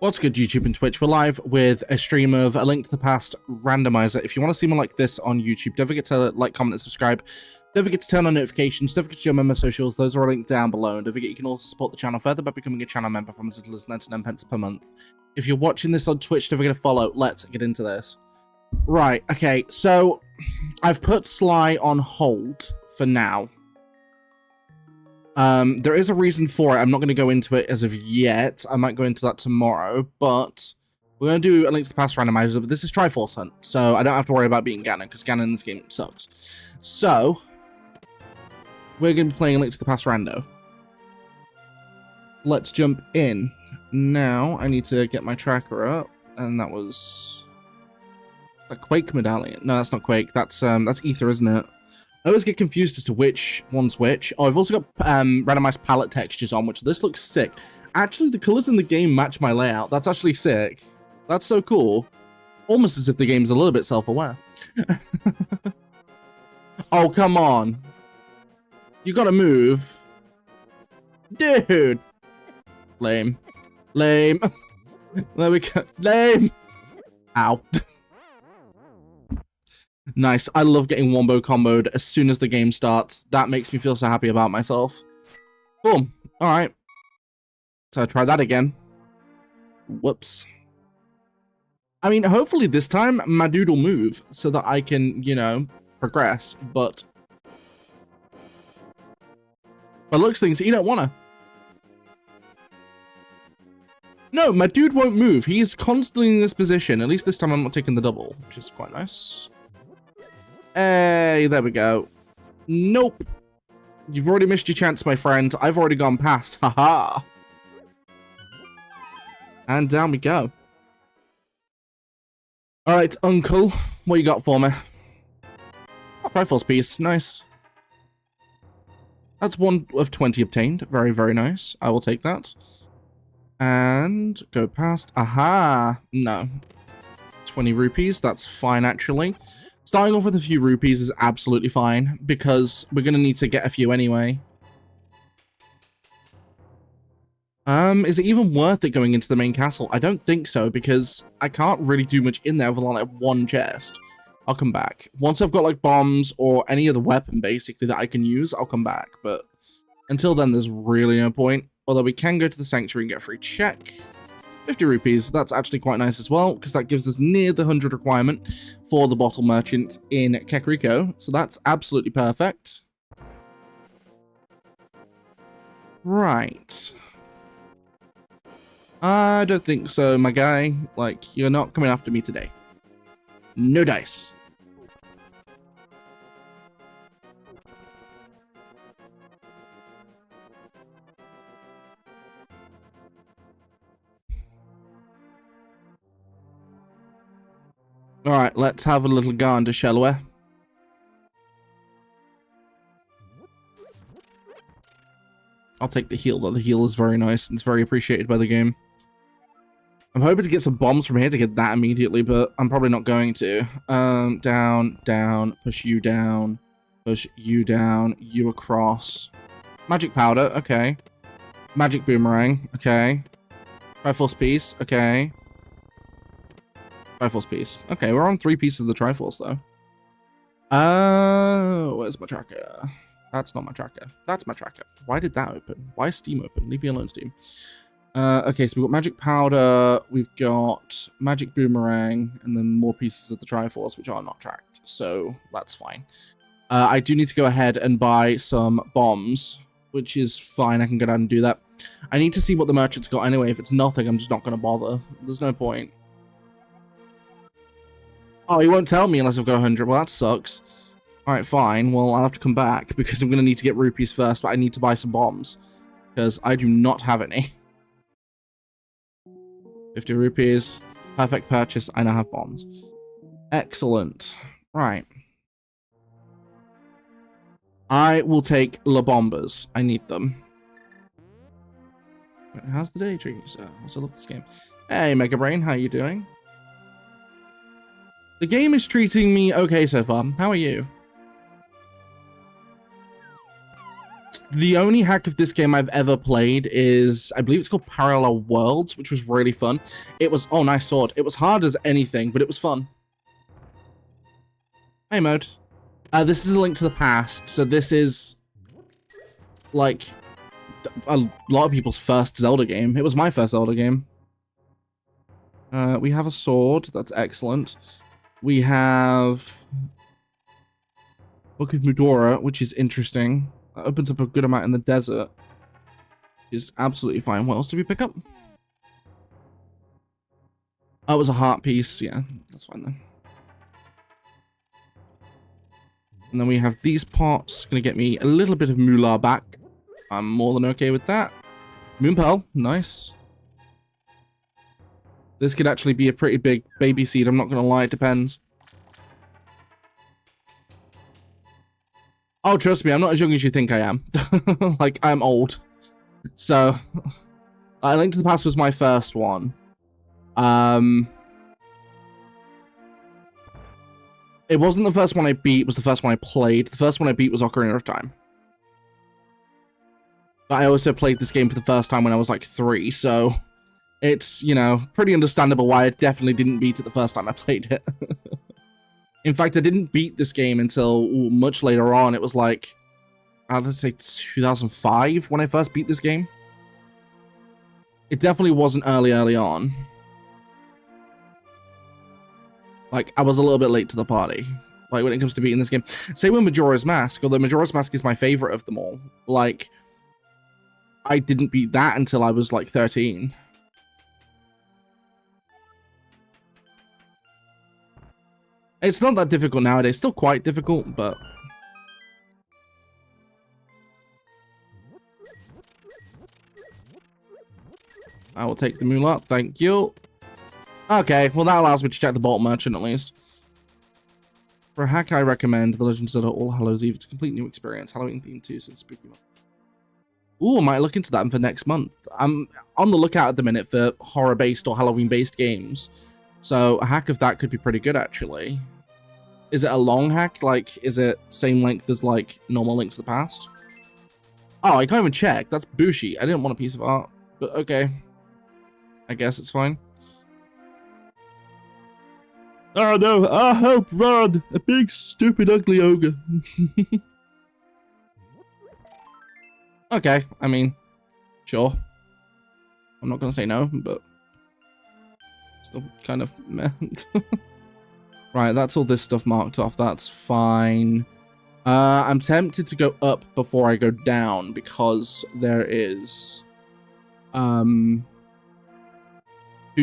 What's good, YouTube and Twitch? We're live with a stream of A Link to the Past Randomizer. If you want to see more like this on YouTube, don't forget to like, comment, and subscribe. Don't forget to turn on notifications. Don't forget to join my socials. Those are linked down below. And don't forget you can also support the channel further by becoming a channel member from as little as 99 pence per month. If you're watching this on Twitch, don't forget to follow. Let's get into this. Right, okay, so I've put Sly on hold for now. There is a reason for it. I'm not going to go into it as of yet. I might go into that tomorrow, but we're going to do A Link to the Past Randomizer, but this is Triforce Hunt, so I don't have to worry about beating Ganon, because Ganon in this game sucks. So, we're going to be playing A Link to the Past Rando. Let's jump in. Now, I need to get my tracker up, and that was a Quake medallion. No, that's not Quake. That's Ether, isn't it? I always get confused as to which one's which. Oh, I've also got randomized palette textures on, which this looks sick. Actually, the colors in the game match my layout. That's actually sick. That's so cool. Almost as if the game's a little bit self-aware. Oh, come on. You gotta move. Dude. Lame. Lame. There we go. Lame. Ow. Nice. I love getting wombo comboed as soon as the game starts. That makes me feel so happy about myself. Cool. Alright. So try that again. Whoops. I mean, hopefully this time my dude will move so that I can, you know, progress, but looks things you don't wanna. No, my dude won't move. He is constantly in this position. At least this time I'm not taking the double, which is quite nice. Hey, there we go. Nope. You've already missed your chance, my friend. I've already gone past. Haha. And down we go. Alright, Uncle. What you got for me? Oh, Triforce piece. Nice. That's 1 of 20 obtained. Very, very nice. I will take that. And go past. Aha. No. 20 rupees. That's fine, actually. Starting off with a few rupees is absolutely fine, because we're going to need to get a few anyway. Is it even worth it going into the main castle? I don't think so, because I can't really do much in there with like one chest. I'll come back. Once I've got like bombs or any other weapon, basically, that I can use, I'll come back. But until then, there's really no point. Although we can go to the sanctuary and get a free check. 50 rupees, that's actually quite nice as well, because that gives us near the 100 requirement for the bottle merchant in Kekriko, so that's absolutely perfect. Right. I don't think so, my guy. Like, you're not coming after me today. No dice. Alright, let's have a little gander, shall we? I'll take the heal, though. The heal is very nice and it's very appreciated by the game. I'm hoping to get some bombs from here to get that immediately, but I'm probably not going to. Down, down, push you down, you across. Magic powder, okay. Magic boomerang, okay. Triforce piece, okay. Triforce piece. Okay, we're on 3 pieces of the Triforce, though. Where's my tracker? That's not my tracker. That's my tracker. Why did that open? Why is Steam open? Leave me alone, Steam. Okay, so we've got Magic Powder, we've got Magic Boomerang, and then more pieces of the Triforce, which are not tracked, so that's fine. I do need to go ahead and buy some bombs, which is fine. I can go down and do that. I need to see what the merchant's got anyway. If it's nothing, I'm just not going to bother. There's no point. Oh, he won't tell me unless I've got 100. Well, that sucks. Alright, fine. Well, I'll have to come back because I'm going to need to get rupees first, but I need to buy some bombs because I do not have any. 50 rupees. Perfect purchase. I now have bombs. Excellent. Right. I will take La Bombas. I need them. How's the day treating you, sir? I also love this game. Hey, Mega Brain. How are you doing? The game is treating me okay so far. How are you? The only hack of this game I've ever played is, I believe it's called Parallel Worlds, which was really fun. It was, oh, nice sword. It was hard as anything, but it was fun. Hey, mode. This is A Link to the Past, so this is, like, a lot of people's first Zelda game. It was my first Zelda game. We have a sword. That's excellent. We have Book of Medora, which is interesting. That opens up a good amount in the desert. Is absolutely fine. What else did we pick up? Oh, it was a heart piece. Yeah, that's fine then. And then we have these pots. Gonna get me a little bit of moolah back. I'm more than okay with that. Moon Pearl, nice. This could actually be a pretty big baby seed. I'm not gonna lie, it depends. Oh, trust me, I'm not as young as you think I am. Like, I'm old. So, A Link to the Past was my first one. It wasn't the first one I beat, it was the first one I played. The first one I beat was Ocarina of Time. But I also played this game for the first time when I was like 3, so it's, you know, pretty understandable why I definitely didn't beat it the first time I played it. In fact, I didn't beat this game until much later on. It was like, I'd say 2005 when I first beat this game. It definitely wasn't early on. Like, I was a little bit late to the party, like, when it comes to beating this game. Same with Majora's Mask, although Majora's Mask is my favorite of them all. Like, I didn't beat that until I was, like, 13. It's not that difficult nowadays. Still quite difficult, but... I will take the moolah. Thank you. Okay, well that allows me to check the Bolt Merchant at least. For a hack, I recommend The Legend of Zelda All Hallows Eve. It's a complete new experience. Halloween themed too, since spooky month. Ooh, I might look into that for next month. I'm on the lookout at the minute for horror-based or Halloween-based games. So a hack of that could be pretty good, actually. Is it a long hack? Like, is it same length as, like, normal Link to the Past? Oh, I can't even check. That's Bushi. I didn't want a piece of art. But okay. I guess it's fine. Oh no, I help Rod! A big, stupid, ugly ogre. Okay, I mean, sure. I'm not gonna say no, but... still kind of meh. Right, that's all this stuff marked off. That's fine. I'm tempted to go up before I go down because there is 2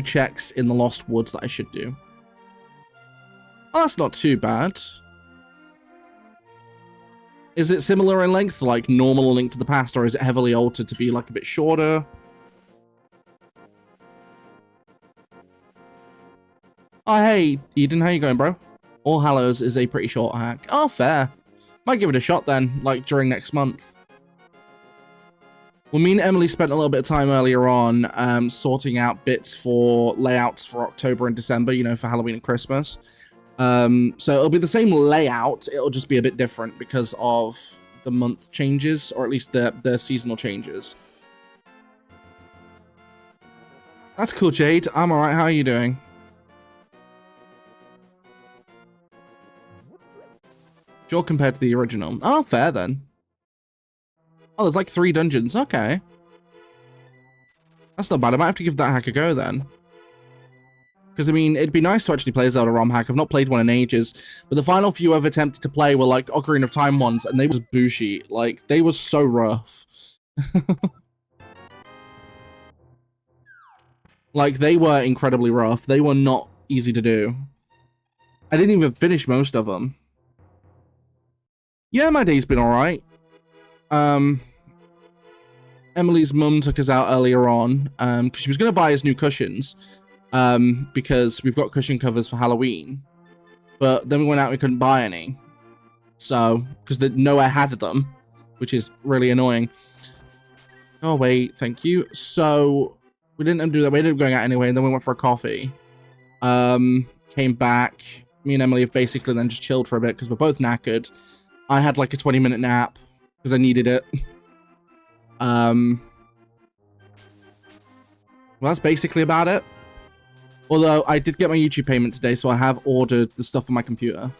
checks in the Lost Woods that I should do. Oh, that's not too bad. Is it similar in length to like normal Link to the Past, or is it heavily altered to be like a bit shorter? Oh, hey, Eden, how you going, bro? All Hallows is a pretty short hack. Oh, fair. Might give it a shot then, like during next month. Well, me and Emily spent a little bit of time earlier on sorting out bits for layouts for October and December, you know, for Halloween and Christmas. So it'll be the same layout, it'll just be a bit different because of the month changes, or at least the seasonal changes. That's cool, Jade. I'm alright, how are you doing? Sure, compared to the original. Oh, fair then. Oh, there's like 3 dungeons. Okay. That's not bad. I might have to give that hack a go then. Because, I mean, it'd be nice to actually play a Zelda ROM hack. I've not played one in ages. But the final few I've attempted to play were like Ocarina of Time ones, and they was bushy. Like, they were so rough. Like, they were incredibly rough. They were not easy to do. I didn't even finish most of them. Yeah, my day's been alright. Emily's mum took us out earlier on, because she was going to buy us new cushions, because we've got cushion covers for Halloween, but then we went out and we couldn't buy any, so, because nowhere had them, which is really annoying. Oh, wait, thank you. So, we didn't do that, we ended up going out anyway, and then we went for a coffee. Came back, me and Emily have basically then just chilled for a bit, because we're both knackered. I had like a 20-minute nap, because I needed it. Well, that's basically about it. Although I did get my YouTube payment today, so I have ordered the stuff on my computer.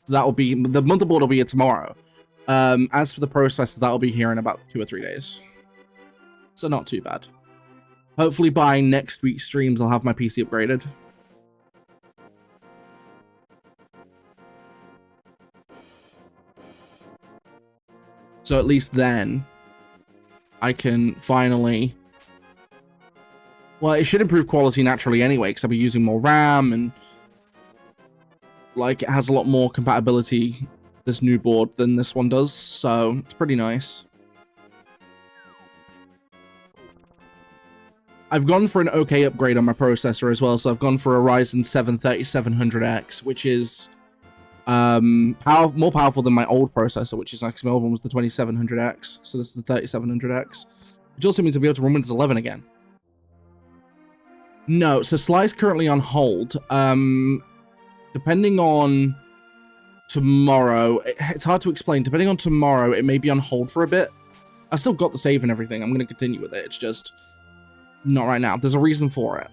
That will be, the motherboard will be here tomorrow. As for the processor, that will be here in about 2 or 3 days. So not too bad. Hopefully by next week's streams, I'll have my PC upgraded. So at least then, I can finally... Well, it should improve quality naturally anyway, because I'll be using more RAM, and... Like, it has a lot more compatibility, this new board, than this one does, so it's pretty nice. I've gone for an okay upgrade on my processor as well, so I've gone for a Ryzen 7 3700X, which is... more powerful than my old processor, which is like my old one was the 2700X, so this is the 3700X, which also means I'll be able to run Windows 11 again. No, so Sly's currently on hold. Depending on tomorrow, it's hard to explain. Depending on tomorrow, it may be on hold for a bit. I've still got the save and everything. I'm going to continue with it. It's just not right now. There's a reason for it.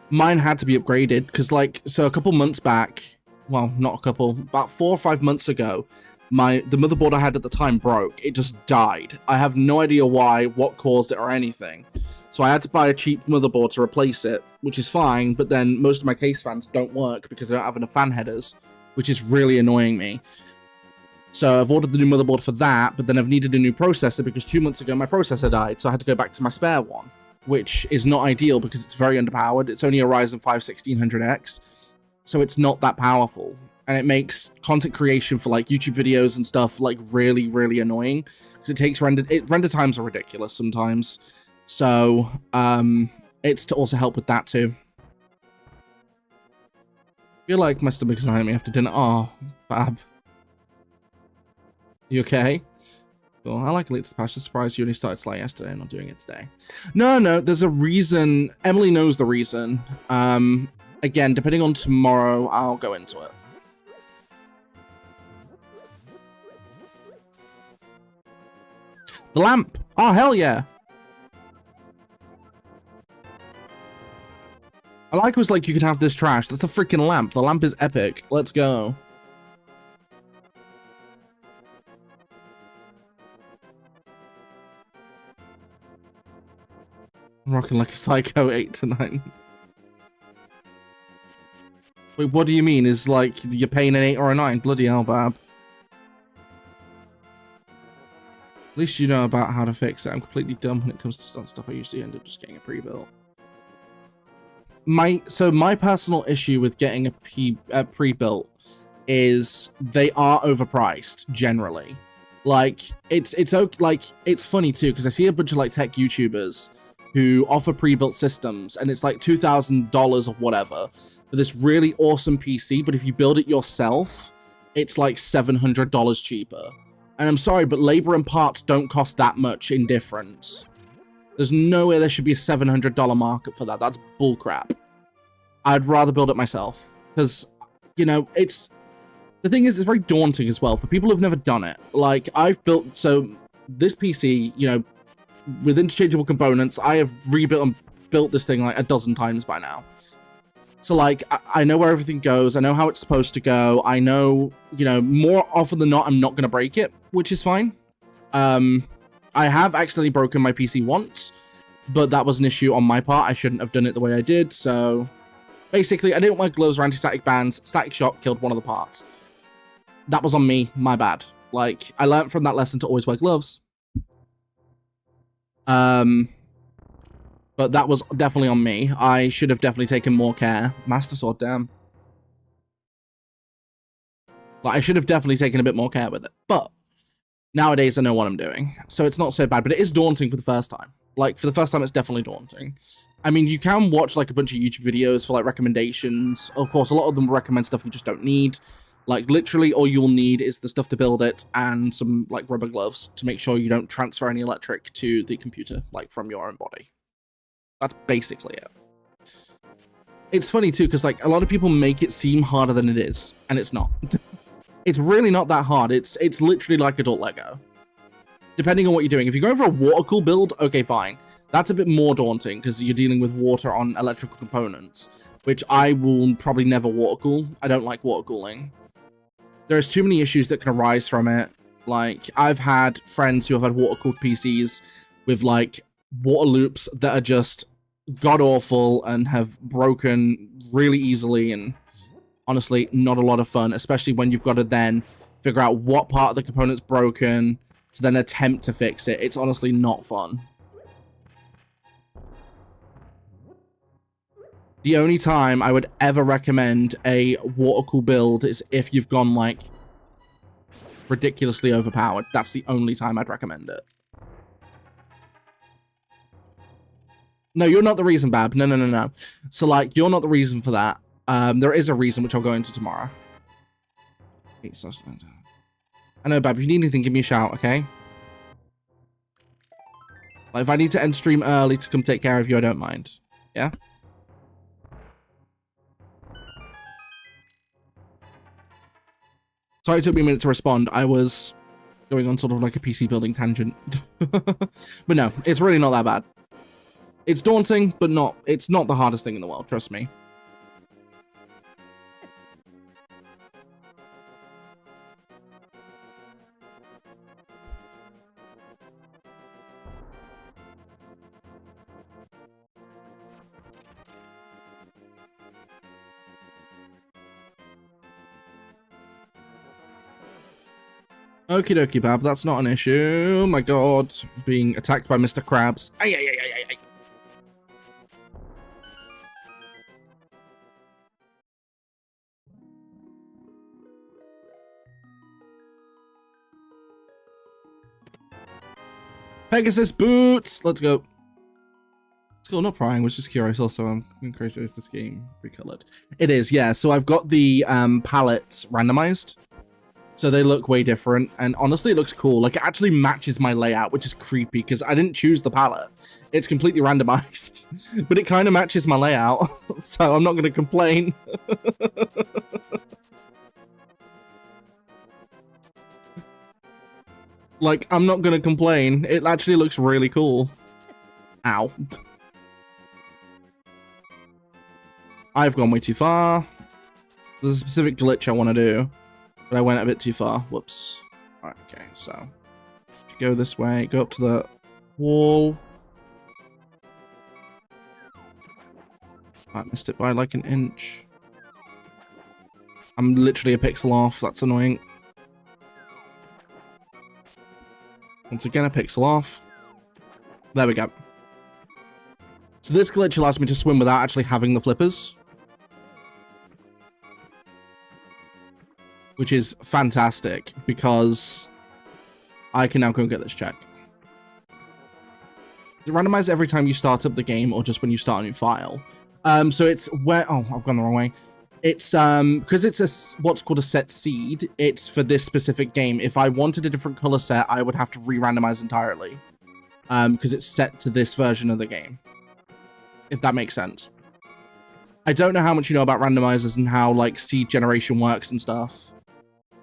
Mine had to be upgraded because, like, so a couple months back, well, not a couple, about 4 or 5 months ago, the motherboard I had at the time broke. It just died. I have no idea why, what caused it, or anything. So I had to buy a cheap motherboard to replace it, which is fine, but then most of my case fans don't work because they don't have enough fan headers, which is really annoying me. So I've ordered the new motherboard for that, but then I've needed a new processor because 2 months ago my processor died, so I had to go back to my spare one, which is not ideal because it's very underpowered. It's only a Ryzen 5 1600X, so it's not that powerful. And it makes content creation for like YouTube videos and stuff like really, really annoying because it takes render times are ridiculous sometimes. So it's to also help with that too. I feel like my stomach is eyeing me after dinner. Oh, fab. You okay? Cool. I like Elite to the Past. Just surprised you only started Sly yesterday and not doing it today. No, there's a reason. Emily knows the reason. Again, depending on tomorrow, I'll go into it. The lamp! Oh, hell yeah! I like it was like you could have this trash. That's the freaking lamp. The lamp is epic. Let's go. I'm rocking like a psycho 8 to 9. Wait, what do you mean? Is like you're paying an 8 or a 9? Bloody hell, Bab. At least you know about how to fix it. I'm completely dumb when it comes to stuff. I usually end up just getting a pre-built. My personal issue with getting a pre-built is they are overpriced generally. Like it's funny too because I see a bunch of like tech YouTubers who offer pre-built systems and it's like $2,000 or whatever for this really awesome PC, but if you build it yourself, it's like $700 cheaper. And I'm sorry, but labor and parts don't cost that much in difference. There's no way there should be a $700 markup for that. That's bullcrap. I'd rather build it myself. Because, you know, the thing is, it's very daunting as well for people who've never done it. Like, I've built, so this PC, you know, with interchangeable components, I have rebuilt and built this thing like a dozen times by now. So, like, I know where everything goes. I know how it's supposed to go. I know, you know, more often than not, I'm not going to break it, which is fine. I have accidentally broken my PC once, but that was an issue on my part. I shouldn't have done it the way I did. So, basically, I didn't wear gloves or anti-static bands. Static shock killed one of the parts. That was on me. My bad. Like, I learned from that lesson to always wear gloves. But that was definitely on me. I should have definitely taken more care. Master Sword, damn. Like, I should have definitely taken a bit more care with it. But nowadays, I know what I'm doing. So it's not so bad, but it is daunting for the first time. Like, for the first time, it's definitely daunting. I mean, you can watch, like, a bunch of YouTube videos for, like, recommendations. Of course, a lot of them recommend stuff you just don't need. Like, literally, all you'll need is the stuff to build it and some, like, rubber gloves to make sure you don't transfer any electric to the computer, like, from your own body. That's basically it. It's funny, too, because, like, a lot of people make it seem harder than it is, and it's not. It's really not that hard. It's literally like adult Lego. Depending on what you're doing. If you're going for a water cool build, okay, fine. That's a bit more daunting because you're dealing with water on electrical components, which I will probably never water cool. I don't like water cooling. There's too many issues that can arise from it. Like, I've had friends who have had water-cooled PCs with, like, water loops that are just god-awful and have broken really easily, and honestly, not a lot of fun, especially when you've got to then figure out what part of the component's broken to then attempt to fix it. It's honestly not fun. The only time I would ever recommend a water-cool build is if you've gone, like, ridiculously overpowered. That's the only time I'd recommend it. No, you're not the reason, Bab. No. So, like, you're not the reason for that. There is a reason, which I'll go into tomorrow. I know, Bab. If you need anything, give me a shout, okay? Like, if I need to end stream early to come take care of you, I don't mind. Yeah? Sorry it took me a minute to respond. I was going on sort of like a PC building tangent. But no, it's really not that bad. It's daunting, but it's not the hardest thing in the world, trust me. Okie dokie, Bab, that's not an issue. Oh my god, being attacked by Mr. Krabs. Ay, ay, ay, ay, ay. Pegasus boots! Let's go. Let's go, not prying, was just curious also. I'm curious, is this game recolored? It is, yeah. So I've got the palettes randomized. So they look way different, and honestly, it looks cool. Like, it actually matches my layout, which is creepy, because I didn't choose the palette. It's completely randomized, but it kind of matches my layout, so I'm not going to complain. Like, I'm not going to complain. It actually looks really cool. Ow. I've gone way too far. There's a specific glitch I want to do. But I went a bit too far. Whoops. Alright, okay, so to go this way, go up to the wall. I missed it by like an inch. I'm literally a pixel off, that's annoying. Once again, a pixel off. There we go. So this glitch allows me to swim without actually having the flippers, which is fantastic because I can now go and get this check. Does it randomize every time you start up the game or just when you start a new file? So it's where... Oh, I've gone the wrong way. It's because it's what's called a set seed. It's for this specific game. If I wanted a different color set, I would have to re-randomize entirely. Because it's set to this version of the game. If that makes sense. I don't know how much you know about randomizers and how like seed generation works and stuff.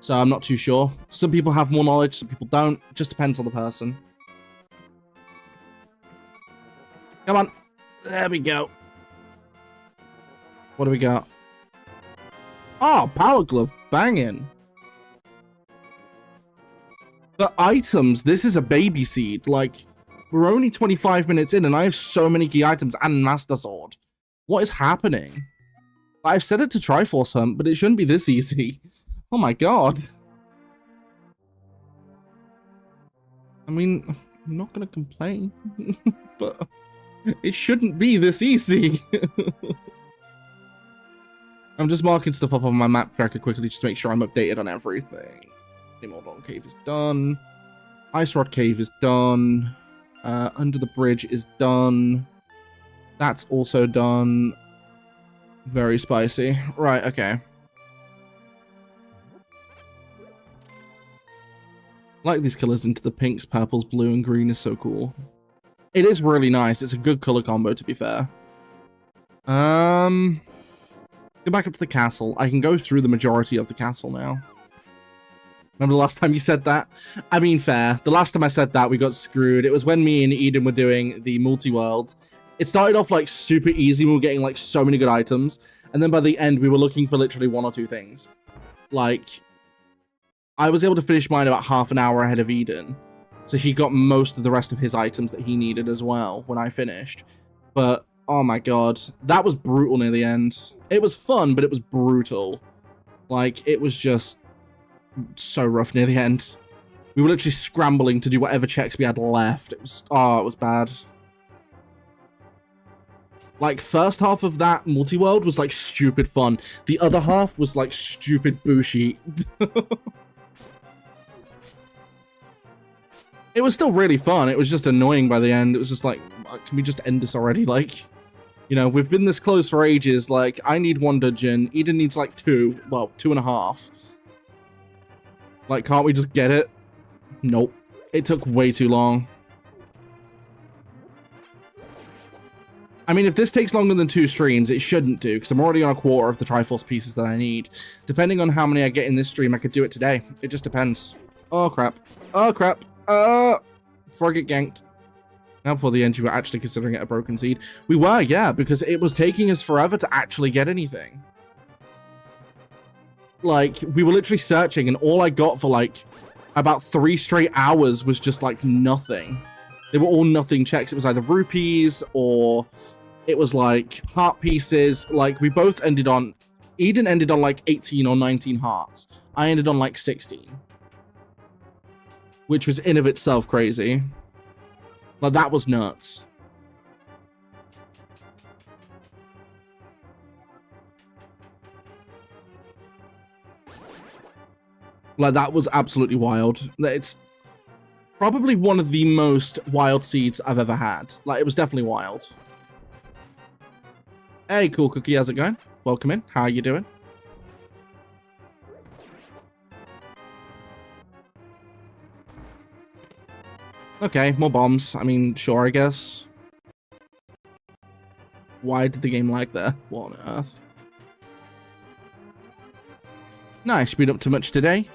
So I'm not too sure. Some people have more knowledge, some people don't. It just depends on the person. Come on. There we go. What do we got? Oh, power glove. Banging. The items. This is a baby seed. Like, we're only 25 minutes in and I have so many key items and Master Sword. What is happening? I've set it to Triforce Hunt, but it shouldn't be this easy. Oh my god. I mean, I'm not gonna complain, but it shouldn't be this easy. I'm just marking stuff up on my map tracker quickly just to make sure I'm updated on everything. Immortal Cave is done. Ice Rod Cave is done. Under the Bridge is done. That's also done. Very spicy. Right, okay. I like these colors into the pinks, purples, blue, and green is so cool. It is really nice. It's a good color combo, to be fair. Go back up to the castle. I can go through the majority of the castle now. Remember the last time you said that? I mean, fair. The last time I said that, we got screwed. It was when me and Eden were doing the multi-world. It started off like super easy. We were getting like so many good items. And then by the end, we were looking for literally 1 or 2 things. Like, I was able to finish mine about half an hour ahead of Eden. So he got most of the rest of his items that he needed as well when I finished. But, oh my god. That was brutal near the end. It was fun, but it was brutal. Like, it was just so rough near the end. We were literally scrambling to do whatever checks we had left. It was, oh, it was bad. Like, first half of that multi-world was like stupid fun. The other half was like stupid bullshit. It was still really fun. It was just annoying by the end. It was just like, can we just end this already? Like, you know, we've been this close for ages. Like, I need 1 dungeon. Eden needs like 2. Well, 2.5. Like, can't we just get it? Nope. It took way too long. I mean, if this takes longer than 2 streams, it shouldn't do, because I'm already on a quarter of the Triforce pieces that I need. Depending on how many I get in this stream, I could do it today. It just depends. Oh, crap. Oh, crap. Before I get ganked. Now before the end, you were actually considering it a broken seed. We were, yeah, because it was taking us forever to actually get anything. Like, we were literally searching, and all I got for, like, about 3 straight hours was just, like, nothing. They were all nothing checks. It was either rupees, or it was, like, heart pieces. Like, we both ended on... Eden ended on, like, 18 or 19 hearts. I ended on, like, 16. Which was in of itself crazy. Like, that was nuts. Like, that was absolutely wild. It's probably one of the most wild seeds I've ever had. Like, it was definitely wild. Hey, Cool Cookie, how's it going? Welcome in. How are you doing? Okay, more bombs. I mean, sure, I guess. Why did the game lag there? What on earth? Nice, been up to much today?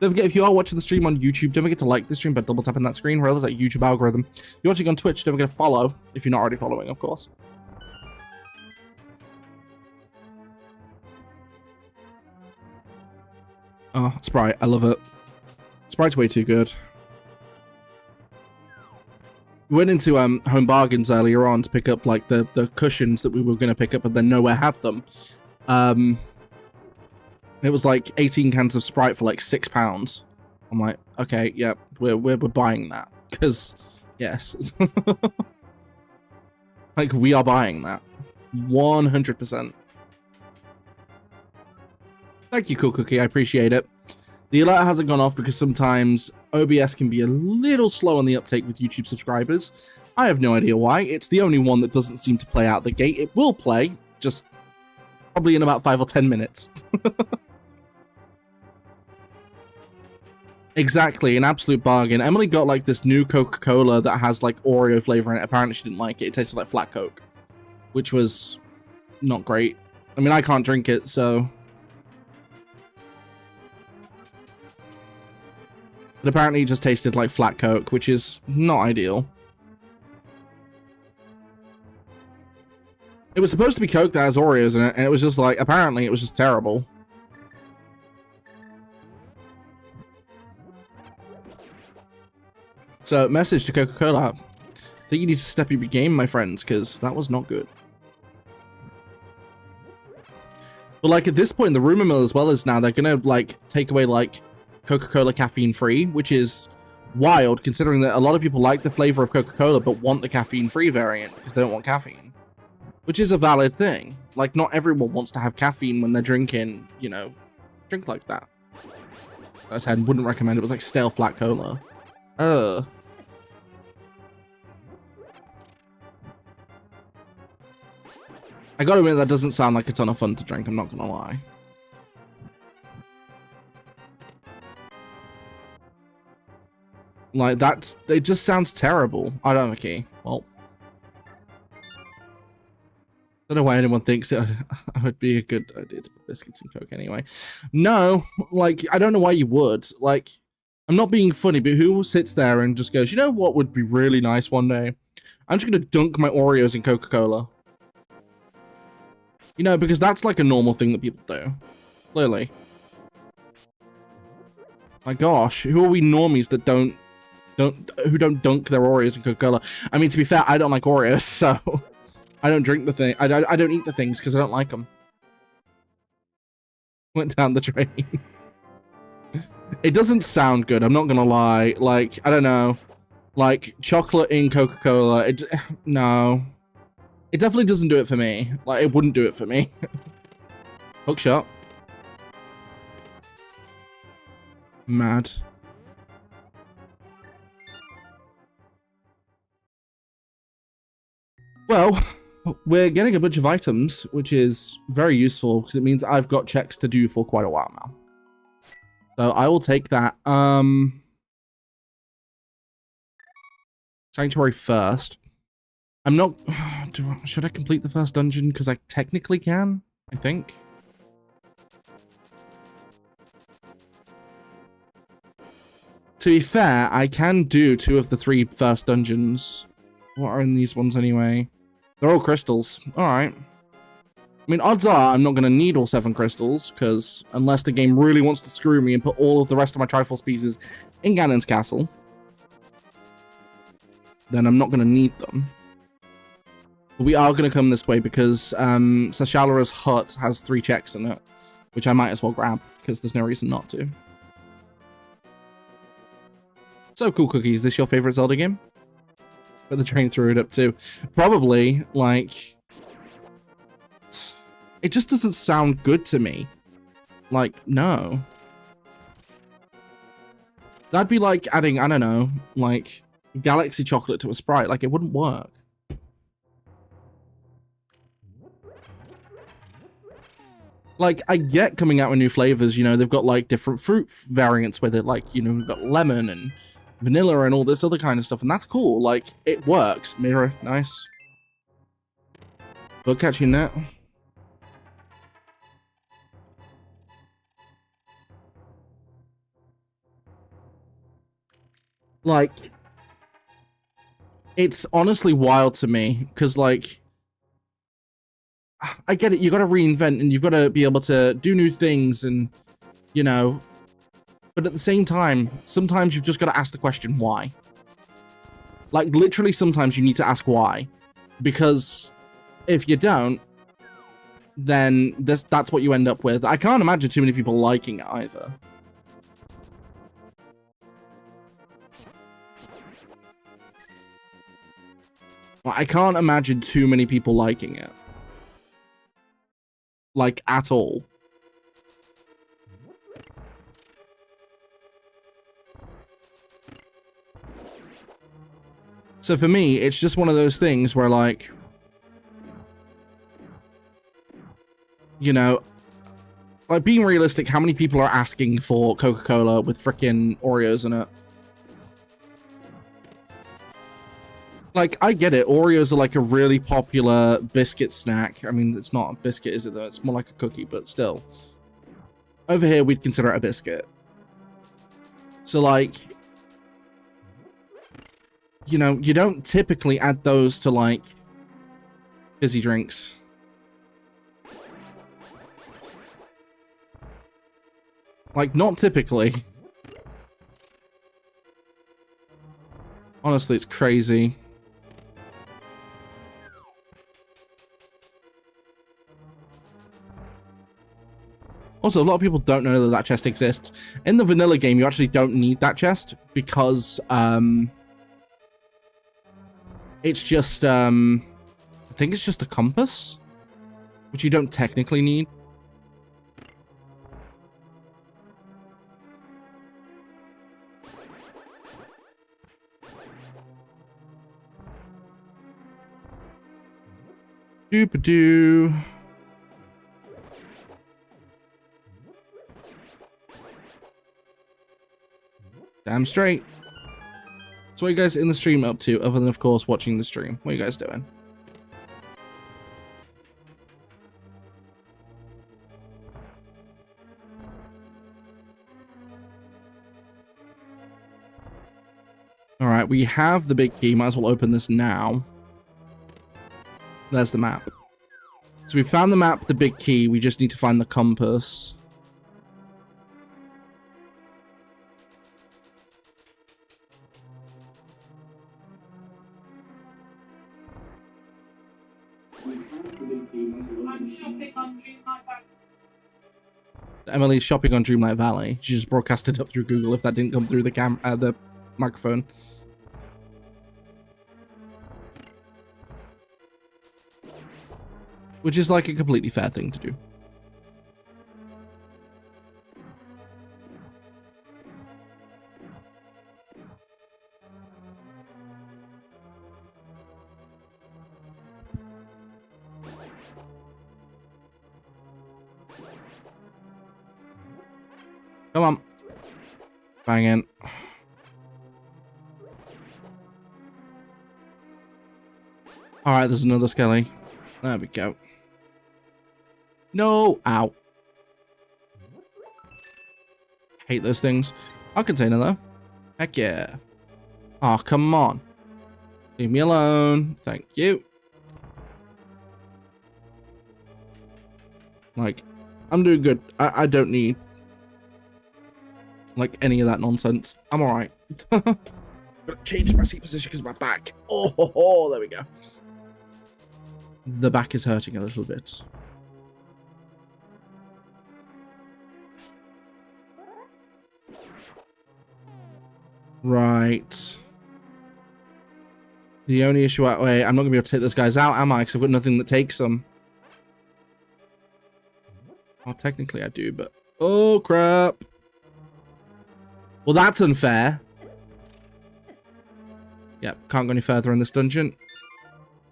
Don't forget, if you are watching the stream on YouTube, don't forget to like the stream by double tapping that screen, or else that YouTube algorithm. If you're watching on Twitch, don't forget to follow, if you're not already following, of course. Oh, Sprite, I love it. Sprite's way too good. We went into Home Bargains earlier on to pick up like the cushions that we were going to pick up, but then nowhere had them. It was like 18 cans of Sprite for like £6. I'm like, okay, yep, we're buying that, because yes, like we are buying that 100%. Thank you, Cool Cookie, I appreciate it. The alert hasn't gone off because sometimes OBS can be a little slow on the uptake with YouTube subscribers. I have no idea why. It's the only one that doesn't seem to play out the gate. It will play, just probably in about 5 or 10 minutes. Exactly, an absolute bargain. Emily got like this new Coca-Cola that has like Oreo flavor in it. Apparently she didn't like it. It tasted like flat Coke, which was not great. I mean, I can't drink it, so... But apparently it just tasted like flat Coke, which is not ideal. It was supposed to be Coke that has Oreos in it, and it was just like, apparently it was just terrible. So, message to Coca-Cola. I think you need to step up your game, my friends, because that was not good. But like at this point, the rumor mill as well is now they're gonna like take away like Coca-Cola caffeine free, which is wild considering that a lot of people like the flavor of Coca-Cola but want the caffeine free variant because they don't want caffeine, which is a valid thing. Like not everyone wants to have caffeine when they're drinking, you know, drink like that. I said wouldn't recommend it. It was like stale flat cola. I gotta admit that doesn't sound like a ton of fun to drink, I'm not gonna lie. Like, it just sounds terrible. I don't know, okay. Well. don't know why anyone thinks it would be a good idea to put biscuits and Coke anyway. No, like, I don't know why you would. Like, I'm not being funny, but who sits there and just goes, you know what would be really nice one day? I'm just going to dunk my Oreos in Coca-Cola. You know, because that's like a normal thing that people do. Clearly. My gosh, who are we normies that don't dunk their Oreos in Coca-Cola? I mean, to be fair, I don't like Oreos, so I don't drink the thing. I don't eat the things because I don't like them. Went down the drain. It doesn't sound good, I'm not gonna lie. Like, I don't know. Like, chocolate in Coca-Cola, no. It definitely doesn't do it for me. Like, it wouldn't do it for me. Hookshot. Mad. Well, we're getting a bunch of items, which is very useful because it means I've got checks to do for quite a while now. So I will take that. Sanctuary first. I'm not... should I complete the first dungeon? Because I technically can, I think. To be fair, I can do 2 of the 3 first dungeons. What are in these ones anyway? They're all crystals. Alright. I mean, odds are I'm not going to need all 7 crystals, because unless the game really wants to screw me and put all of the rest of my Triforce pieces in Ganon's castle, then I'm not going to need them. But we are going to come this way because Sashalara's hut has 3 checks in it, which I might as well grab, because there's no reason not to. So cool, Cookie. Is this your favorite Zelda game? But the train threw it up too. Probably, like... It just doesn't sound good to me. Like, no. That'd be like adding, I don't know, like, Galaxy Chocolate to a Sprite. Like, it wouldn't work. Like, I get coming out with new flavors, you know, they've got, like, different fruit variants with it. Like, you know, we've got lemon and vanilla and all this other kind of stuff, and that's cool. Like, it works. Mirror, nice. Bug catching net. Like, it's honestly wild to me, because, like, I get it, you gotta reinvent, and you've got to be able to do new things, and, you know, but at the same time, sometimes you've just got to ask the question, why? Like, literally, sometimes you need to ask why, because if you don't, then that's what you end up with. I can't imagine too many people liking it either. I can't imagine too many people liking it. Like, at all. So for me, it's just one of those things where, like, you know, like, being realistic, how many people are asking for Coca-Cola with frickin' Oreos in it? Like, I get it. Oreos are like a really popular biscuit snack. I mean, it's not a biscuit, is it, though? It's more like a cookie, but still. Over here, we'd consider it a biscuit. So, like, you know, you don't typically add those to, like, fizzy drinks. Like, not typically. Honestly, it's crazy. Also, a lot of people don't know that that chest exists. In the vanilla game, you actually don't need that chest because, it's just, I think it's just a compass, which you don't technically need. Doop-a-doo. Damn straight. So what are you guys in the stream up to, other than, of course, watching the stream? What are you guys doing? All right, we have the big key. Might as well open this now. There's the map. So we found the map, the big key. We just need to find the compass. I'm shopping on Dreamlight Valley. Emily's shopping on Dreamlight Valley. She just broadcasted up through Google if that didn't come through the microphone. Which is like a completely fair thing to do. Come on. Bang in. Alright, there's another skelly. There we go. No! Ow. Hate those things. I'll contain it though. Heck yeah. Oh, come on. Leave me alone. Thank you. Like, I'm doing good. I don't need like any of that nonsense. I'm alright. Gotta change my seat position because of my back. Oh, there we go. The back is hurting a little bit. Right. The only issue... Wait, I'm not going to be able to take those guys out, am I? Because I've got nothing that takes them. Well, technically I do, but... Oh, crap. Well, that's unfair. Yep, can't go any further in this dungeon.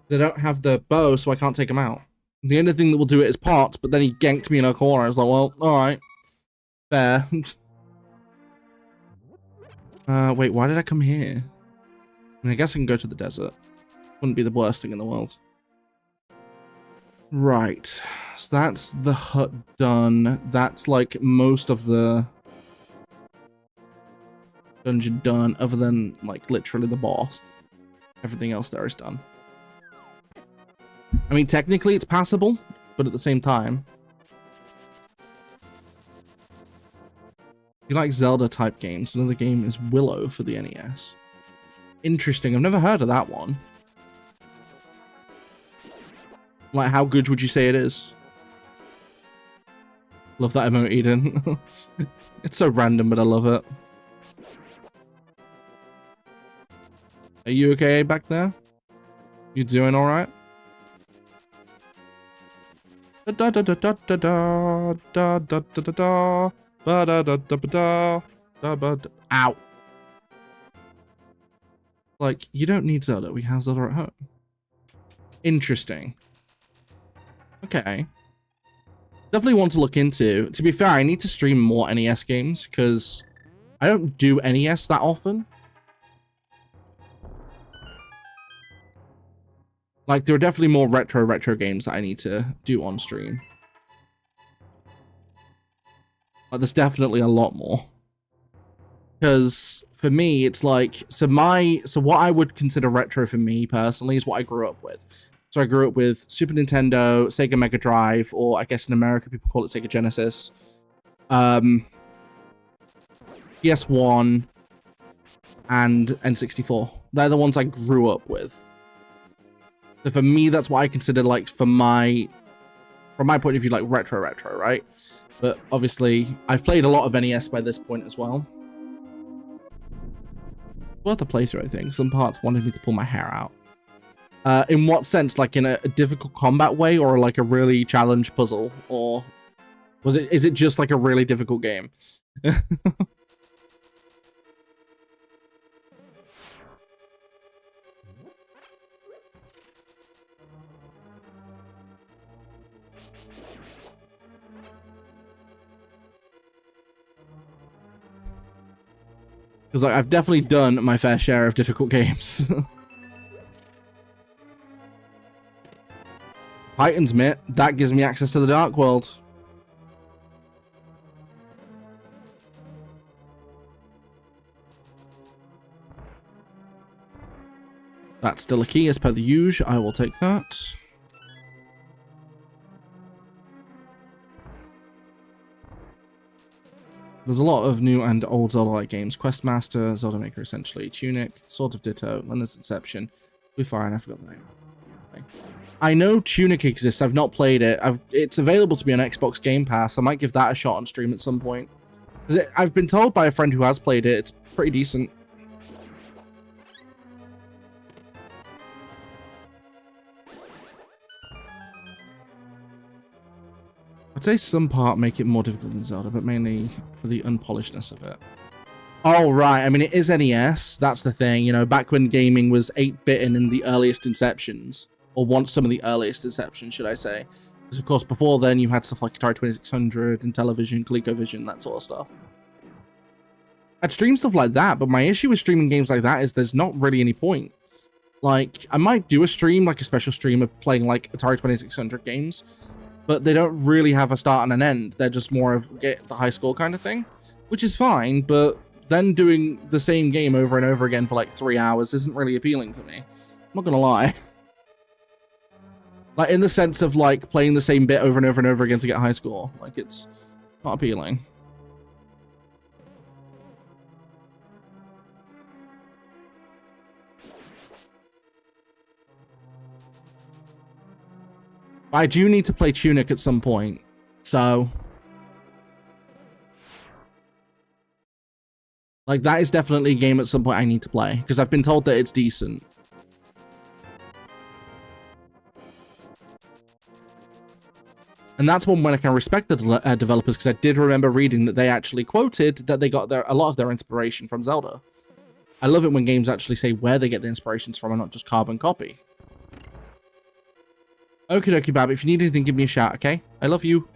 They don't have the bow, so I can't take them out. The only thing that will do it is parts, but then he ganked me in a corner. I was like, well, alright. Fair. Wait, why did I come here? I mean, I guess I can go to the desert. Wouldn't be the worst thing in the world. Right. So that's the hut done. That's like most of the dungeon done, other than like literally the boss. Everything else there is done. I mean, technically it's passable, but at the same time, you like Zelda type games. Another game is Willow for the NES. Interesting. I've never heard of that one. Like, how good would you say it is? Love that emote, Eden. It's so random, but I love it. Are you okay back there? You doing all right? Da da da da da da da da da da da ba da da da da da ba da. Ow! Like, you don't need Zelda. We have Zelda at home. Interesting. Okay. Definitely want to look into. To be fair, I need to stream more NES games because I don't do NES that often. Like, there are definitely more retro games that I need to do on stream. Like, there's definitely a lot more. Because for me, it's like, so what I would consider retro for me personally is what I grew up with. So I grew up with Super Nintendo, Sega Mega Drive, or I guess in America people call it Sega Genesis. PS1 and N64. They're the ones I grew up with. So for me, that's what I consider, like, from my point of view, like retro, right? But obviously, I've played a lot of NES by this point as well. Worth a playthrough, I think. Some parts wanted me to pull my hair out. In what sense? Like in a difficult combat way, or like a really challenged puzzle, or is it just like a really difficult game? Because like, I've definitely done my fair share of difficult games. Titan's Mitt, that gives me access to the Dark World. That's still a key as per the usual. I will take that. There's a lot of new and old Zelda-like games. Questmaster, Zelda Maker essentially, Tunic, Sword of Ditto, Leonard's Inception, Blue Fire, and I forgot the name. I know Tunic exists. I've not played it. It's available to me on Xbox Game Pass. I might give that a shot on stream at some point. I've been told by a friend who has played it. It's pretty decent. I'd say some part make it more difficult than Zelda, but mainly for the unpolishedness of it. Oh, right. I mean, it is NES. That's the thing. You know, back when gaming was 8-bit and in the earliest inceptions. Or once some of the earliest inceptions, should I say. Because, of course, before then, you had stuff like Atari 2600 and Television, ColecoVision, that sort of stuff. I'd stream stuff like that, but my issue with streaming games like that is there's not really any point. Like, I might do a stream, like a special stream of playing, like, Atari 2600 games, but they don't really have a start and an end. They're just more of get the high score kind of thing, which is fine, but then doing the same game over and over again for, like, 3 hours isn't really appealing to me. I'm not gonna lie. Like, in the sense of, like, playing the same bit over and over and over again to get a high score. Like, it's not appealing. I do need to play Tunic at some point, so... Like, that is definitely a game at some point I need to play, because I've been told that it's decent. And that's one when I can respect the developers, because I did remember reading that they actually quoted that they got a lot of their inspiration from Zelda. I love it when games actually say where they get the inspirations from and not just carbon copy. Okie dokie, Bab. If you need anything, give me a shout, okay? I love you.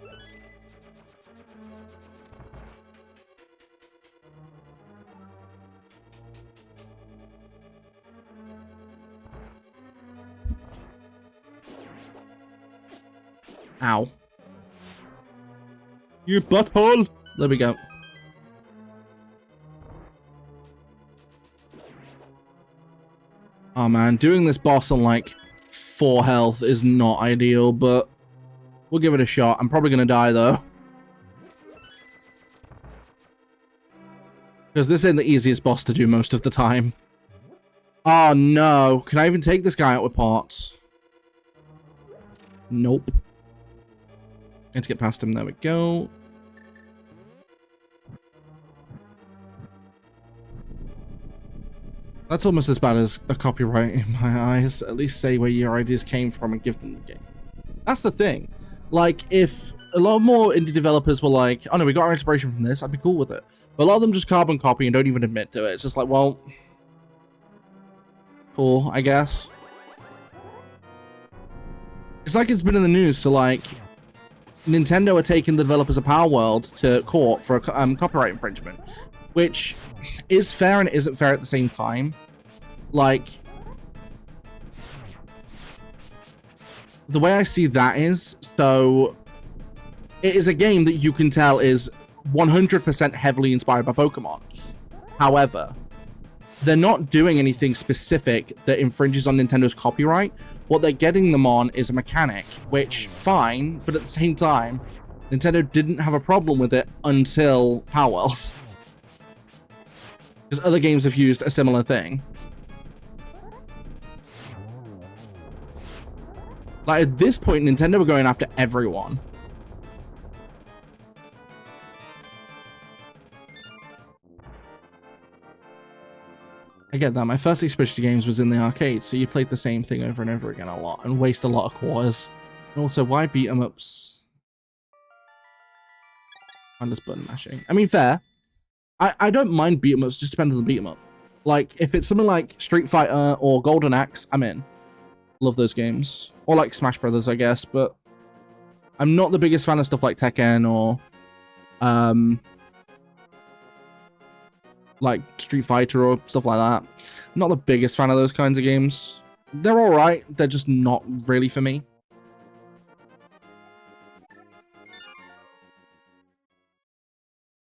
Ow. You butthole! There we go. Oh man, doing this boss on like 4 health is not ideal, but we'll give it a shot. I'm probably gonna die though. Because this ain't the easiest boss to do most of the time. Oh no, can I even take this guy out with parts? Nope. Need to get past him. There we go. That's almost as bad as a copyright in my eyes. At least say where your ideas came from and give them the game. That's the thing. Like, if a lot more indie developers were like, oh no, we got our inspiration from this, I'd be cool with it. But a lot of them just carbon copy and don't even admit to it. It's just like, well, cool, I guess. It's like it's been in the news, so like, Nintendo are taking the developers of Power World to court for a copyright infringement, which is fair and isn't fair at the same time. Like, the way I see that is, so it is a game that you can tell is 100% heavily inspired by Pokemon. However, they're not doing anything specific that infringes on Nintendo's copyright. What they're getting them on is a mechanic, which, fine, but at the same time, Nintendo didn't have a problem with it until Power World. Because other games have used a similar thing. Like, at this point, Nintendo were going after everyone. I get that. My first exposure to games was in the arcade, so you played the same thing over and over again a lot, and waste a lot of quarters. And also, why beat 'em ups? Mindless button mashing. I mean, fair. I don't mind beat 'em ups, just depends on the beat 'em up. Like, if it's something like Street Fighter or Golden Axe, I'm in. Love those games. Or like Smash Brothers, I guess, but I'm not the biggest fan of stuff like Tekken or like Street Fighter or stuff like that. I'm not the biggest fan of those kinds of games. They're alright, they're just not really for me.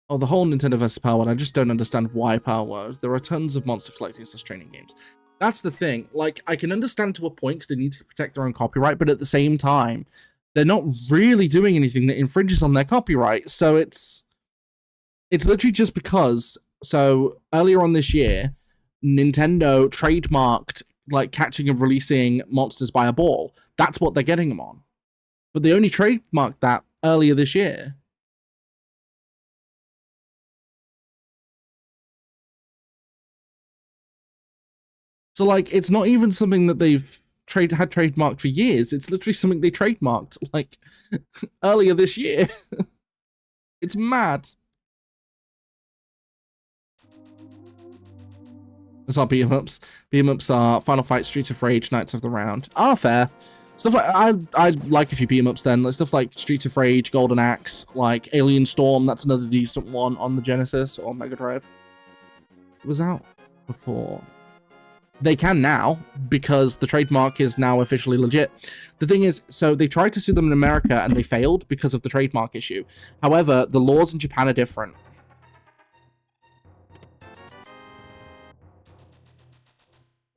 Oh, the whole Nintendo vs. Power World, I just don't understand why Power World. There are tons of monster collecting / training games. That's the thing. Like, I can understand to a point because they need to protect their own copyright, but at the same time, they're not really doing anything that infringes on their copyright. So it's literally just because. So earlier on this year, Nintendo trademarked like catching and releasing monsters by a ball. That's what they're getting them on. But they only trademarked that earlier this year. So like, it's not even something that they've had trademarked for years. It's literally something they trademarked like earlier this year. It's mad. It's our beat 'em ups. Beat 'em ups are Final Fight, Streets of Rage, Knights of the Round. Ah, fair. Stuff like I like a few beat 'em ups then. Like stuff like Streets of Rage, Golden Axe, like Alien Storm. That's another decent one on the Genesis or Mega Drive. It was out before. They can now because the trademark is now officially legit. The thing is, so they tried to sue them in America and they failed because of the trademark issue. However, the laws in Japan are different.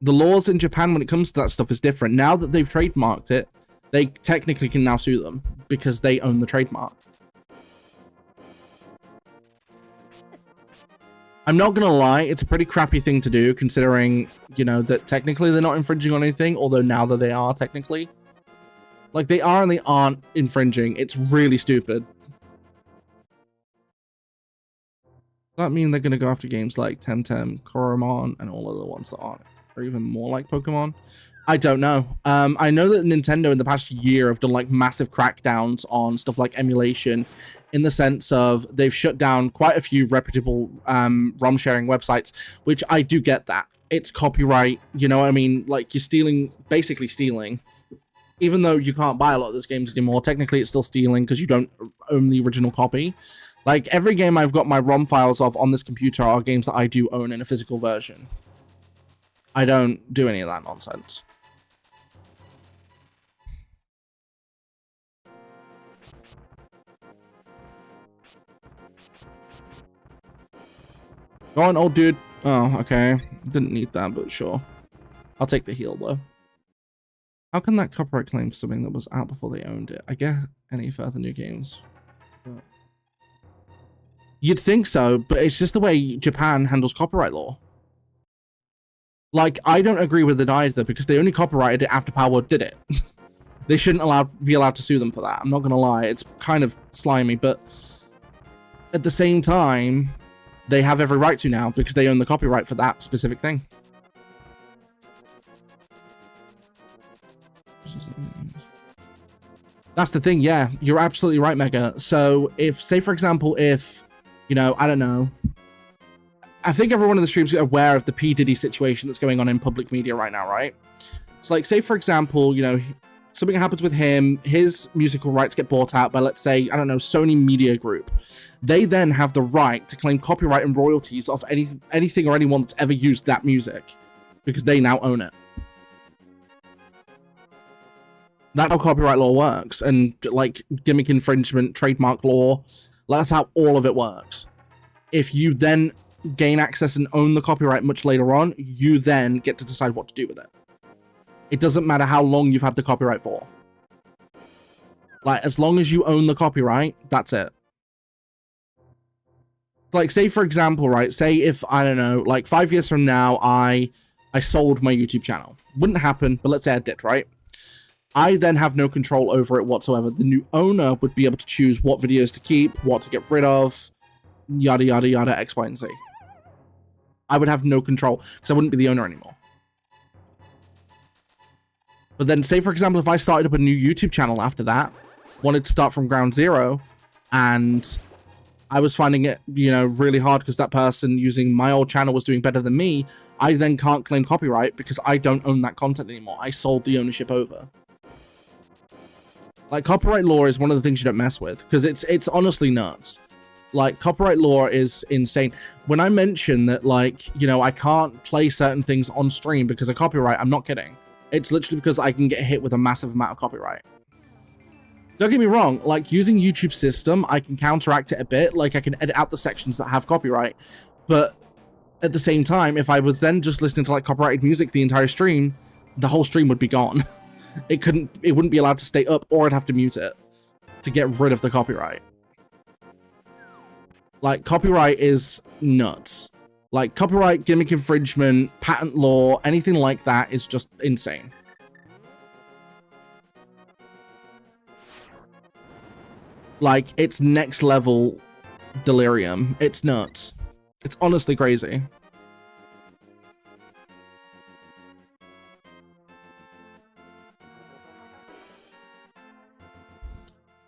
The laws in Japan when it comes to that stuff is different. Now that they've trademarked it, they technically can now sue them because they own the trademark. I'm not gonna lie, it's a pretty crappy thing to do considering, you know, that technically they're not infringing on anything, although now that they are technically. Like, they are and they aren't infringing. It's really stupid. Does that mean they're gonna go after games like Temtem, Koromon, and all of the ones that aren't? Or even more like Pokemon? I don't know. I know that Nintendo in the past year have done like massive crackdowns on stuff like emulation, in the sense of they've shut down quite a few reputable ROM sharing websites, which I do get that. It's copyright, you know what I mean? Like, you're stealing, basically stealing. Even though you can't buy a lot of those games anymore, technically it's still stealing because you don't own the original copy. Like, every game I've got my ROM files of on this computer are games that I do own in a physical version. I don't do any of that nonsense. Go on, old dude. Oh, okay. Didn't need that, but sure. I'll take the heal, though. How can that copyright claim something that was out before they owned it? I get any further new games. But... you'd think so, but it's just the way Japan handles copyright law. Like, I don't agree with it either, because they only copyrighted it after Power did it. They shouldn't be allowed to sue them for that. I'm not gonna lie, it's kind of slimy, but at the same time, they have every right to now, because they own the copyright for that specific thing. That's the thing, yeah. You're absolutely right, Mega. So, if, say for example, if, you know, I don't know, I think everyone in the streams is aware of the P. Diddy situation that's going on in public media right now, right? So, like, say, for example, you know, something happens with him, his musical rights get bought out by, let's say, I don't know, Sony Media Group. They then have the right to claim copyright and royalties of anything or anyone that's ever used that music, because they now own it. That's how copyright law works, and, like, gimmick infringement, trademark law, that's how all of it works. If you then gain access and own the copyright much later on, you then get to decide what to do with it. It doesn't matter how long you've had the copyright for. Like, as long as you own the copyright, that's it. Like, say for example, right, say if, I don't know, like 5 years from now, I sold my YouTube channel. Wouldn't happen, but let's say I did, right? I then have no control over it whatsoever. The new owner would be able to choose what videos to keep, what to get rid of, yada, yada, yada, X, Y, and Z. I would have no control, because I wouldn't be the owner anymore. But then, say for example, if I started up a new YouTube channel after that, wanted to start from ground zero, and I was finding it, you know, really hard because that person using my old channel was doing better than me, I then can't claim copyright because I don't own that content anymore. I sold the ownership over. Like, copyright law is one of the things you don't mess with, because it's honestly nuts. Like, copyright law is insane. When I mention that, like, you know, I can't play certain things on stream because of copyright, I'm not kidding. It's literally because I can get hit with a massive amount of copyright. Don't get me wrong, like, using YouTube system, I can counteract it a bit. Like, I can edit out the sections that have copyright. But At the same time, if I was then just listening to like copyrighted music the entire stream, the whole stream would be gone. It wouldn't be allowed to stay up, or I'd have to mute it to get rid of the copyright. Like, copyright is nuts. Like, copyright, gimmick infringement, patent law, anything like that is just insane. Like, it's next level delirium. It's nuts. It's honestly crazy.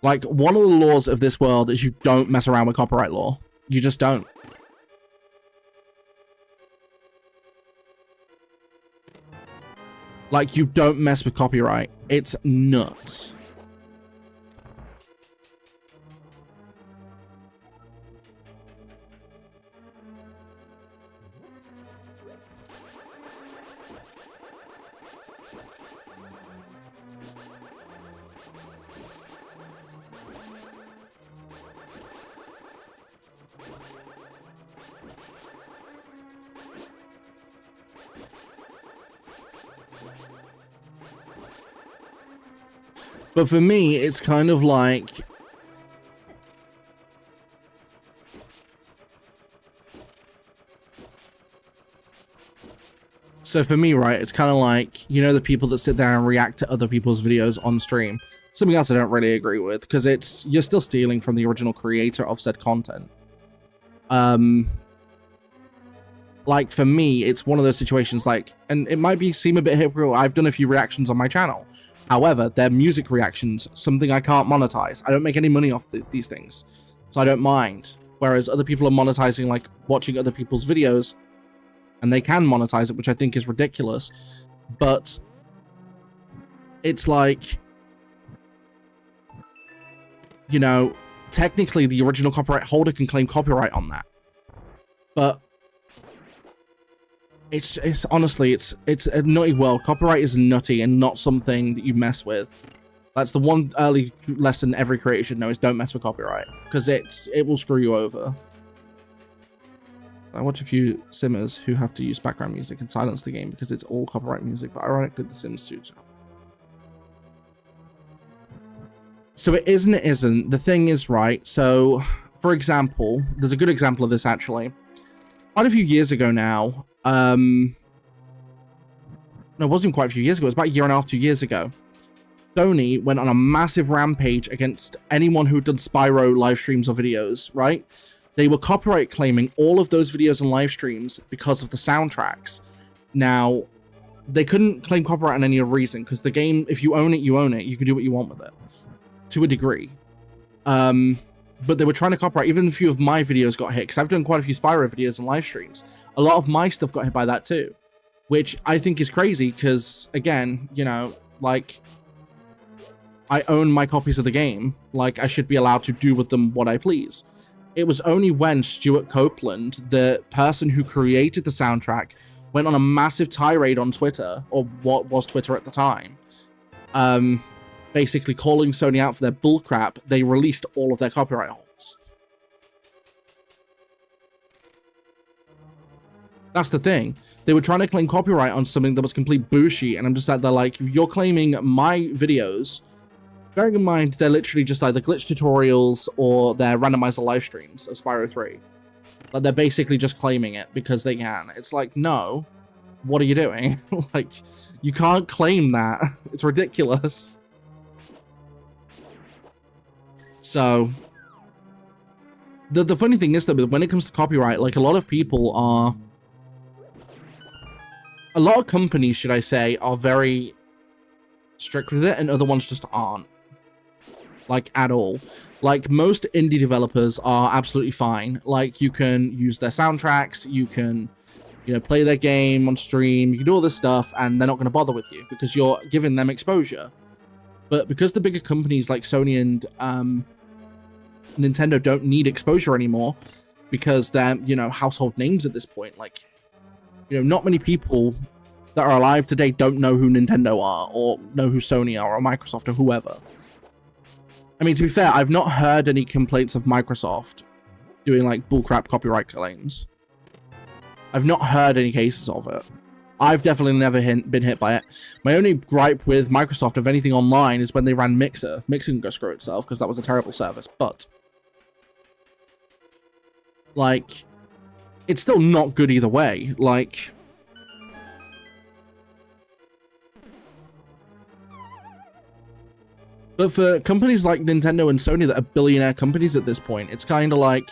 Like, one of the laws of this world is you don't mess around with copyright law. You just don't. Like, you don't mess with copyright. It's nuts. But for me, it's kind of like... So for me, right, it's kind of like, you know, the people that sit there and react to other people's videos on stream. Something else I don't really agree with, because it's, you're still stealing from the original creator of said content. Like, for me, it's one of those situations, like, and it might seem a bit hypocritical. I've done a few reactions on my channel. However, they're music reactions, something I can't monetize. I don't make any money off these things, so I don't mind. Whereas other people are monetizing, like, watching other people's videos, and they can monetize it, which I think is ridiculous. But it's like, you know, technically the original copyright holder can claim copyright on that. But it's honestly, it's a nutty world. Copyright is nutty and not something that you mess with. That's the one early lesson every creator should know, is don't mess with copyright, because it will screw you over. I watch a few simmers who have to use background music and silence the game because it's all copyright music, but ironically the Sims studio. So it is and it isn't. The thing is, right, so for example, there's a good example of this actually. Quite a few years ago now, no, it wasn't quite a few years ago, it was about a year and a half, 2 years ago. Sony went on a massive rampage against anyone who'd done Spyro live streams or videos, right? They were copyright claiming all of those videos and live streams because of the soundtracks. Now, they couldn't claim copyright on any other reason, because the game, if you own it, you own it. You can do what you want with it, to a degree. But they were trying to copyright, even a few of my videos got hit, because I've done quite a few Spyro videos and live streams. A lot of my stuff got hit by that too, which I think is crazy, because, again, you know, like, I own my copies of the game. Like, I should be allowed to do with them what I please. It was only when Stuart Copeland, the person who created the soundtrack, went on a massive tirade on Twitter, or what was Twitter at the time, basically calling Sony out for their bullcrap, they released all of their copyright holds. That's the thing. They were trying to claim copyright on something that was complete bullshit, and I'm just like, they're like, you're claiming my videos. Bearing in mind, they're literally just either glitch tutorials or they're randomizer live streams of Spyro 3. Like, they're basically just claiming it because they can. It's like, no, what are you doing? Like, you can't claim that. It's ridiculous. So, the funny thing is that when it comes to copyright, like, a lot of companies, should I say, are very strict with it, and other ones just aren't. Like, at all. Like, most indie developers are absolutely fine. Like, you can use their soundtracks, you can, you know, play their game on stream, you can do all this stuff, and they're not going to bother with you, because you're giving them exposure. But because the bigger companies like Sony and Nintendo don't need exposure anymore, because they're, you know, household names at this point, like, you know, not many people that are alive today don't know who Nintendo are, or know who Sony are, or Microsoft, or whoever. I mean, to be fair, I've not heard any complaints of Microsoft doing, like, bullcrap copyright claims. I've not heard any cases of it. I've definitely never been hit by it. My only gripe with Microsoft of anything online is when they ran Mixer. Mixer can go screw itself because that was a terrible service, but like, it's still not good either way. Like, but for companies like Nintendo and Sony that are billionaire companies at this point, it's kind of like,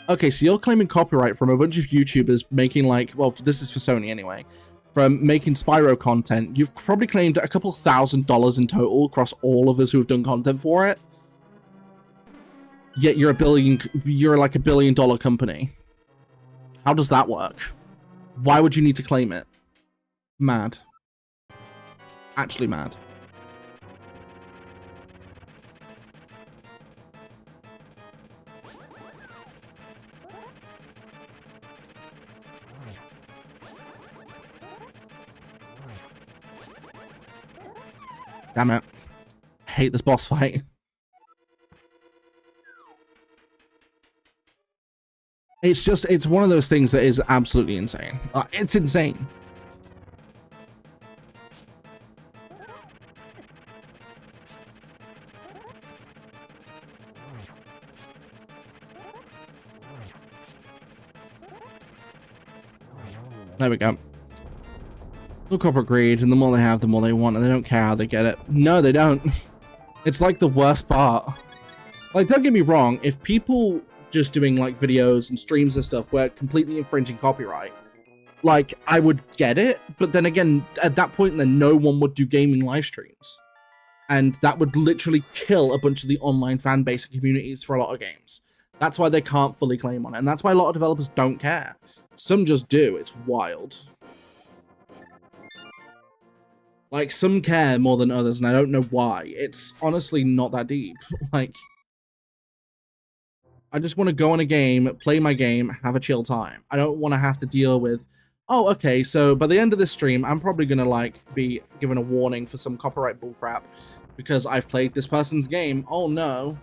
okay, so you're claiming copyright from a bunch of YouTubers making like, well, this is for Sony anyway, from making Spyro content. You've probably claimed a couple $1,000s in total across all of us who have done content for it. Yet you're like $1 billion company. How does that work? Why would you need to claim it? Mad. Actually mad. Damn it. I hate this boss fight. It's one of those things that is absolutely insane. It's insane. There we go. The corporate greed, and the more they have, the more they want, and they don't care how they get it. No, they don't. It's like the worst part. Like, don't get me wrong, if people just doing like videos and streams and stuff were completely infringing copyright, like, I would get it, but then again, at that point, then no one would do gaming live streams. And that would literally kill a bunch of the online fan base and communities for a lot of games. That's why they can't fully claim on it, and that's why a lot of developers don't care. Some just do. It's wild. Like, some care more than others, and I don't know why. It's honestly not that deep. Like, I just want to go on a game, play my game, have a chill time. I don't want to have to deal with, oh, okay, so by the end of this stream, I'm probably going to, like, be given a warning for some copyright bullcrap because I've played this person's game. Oh, no.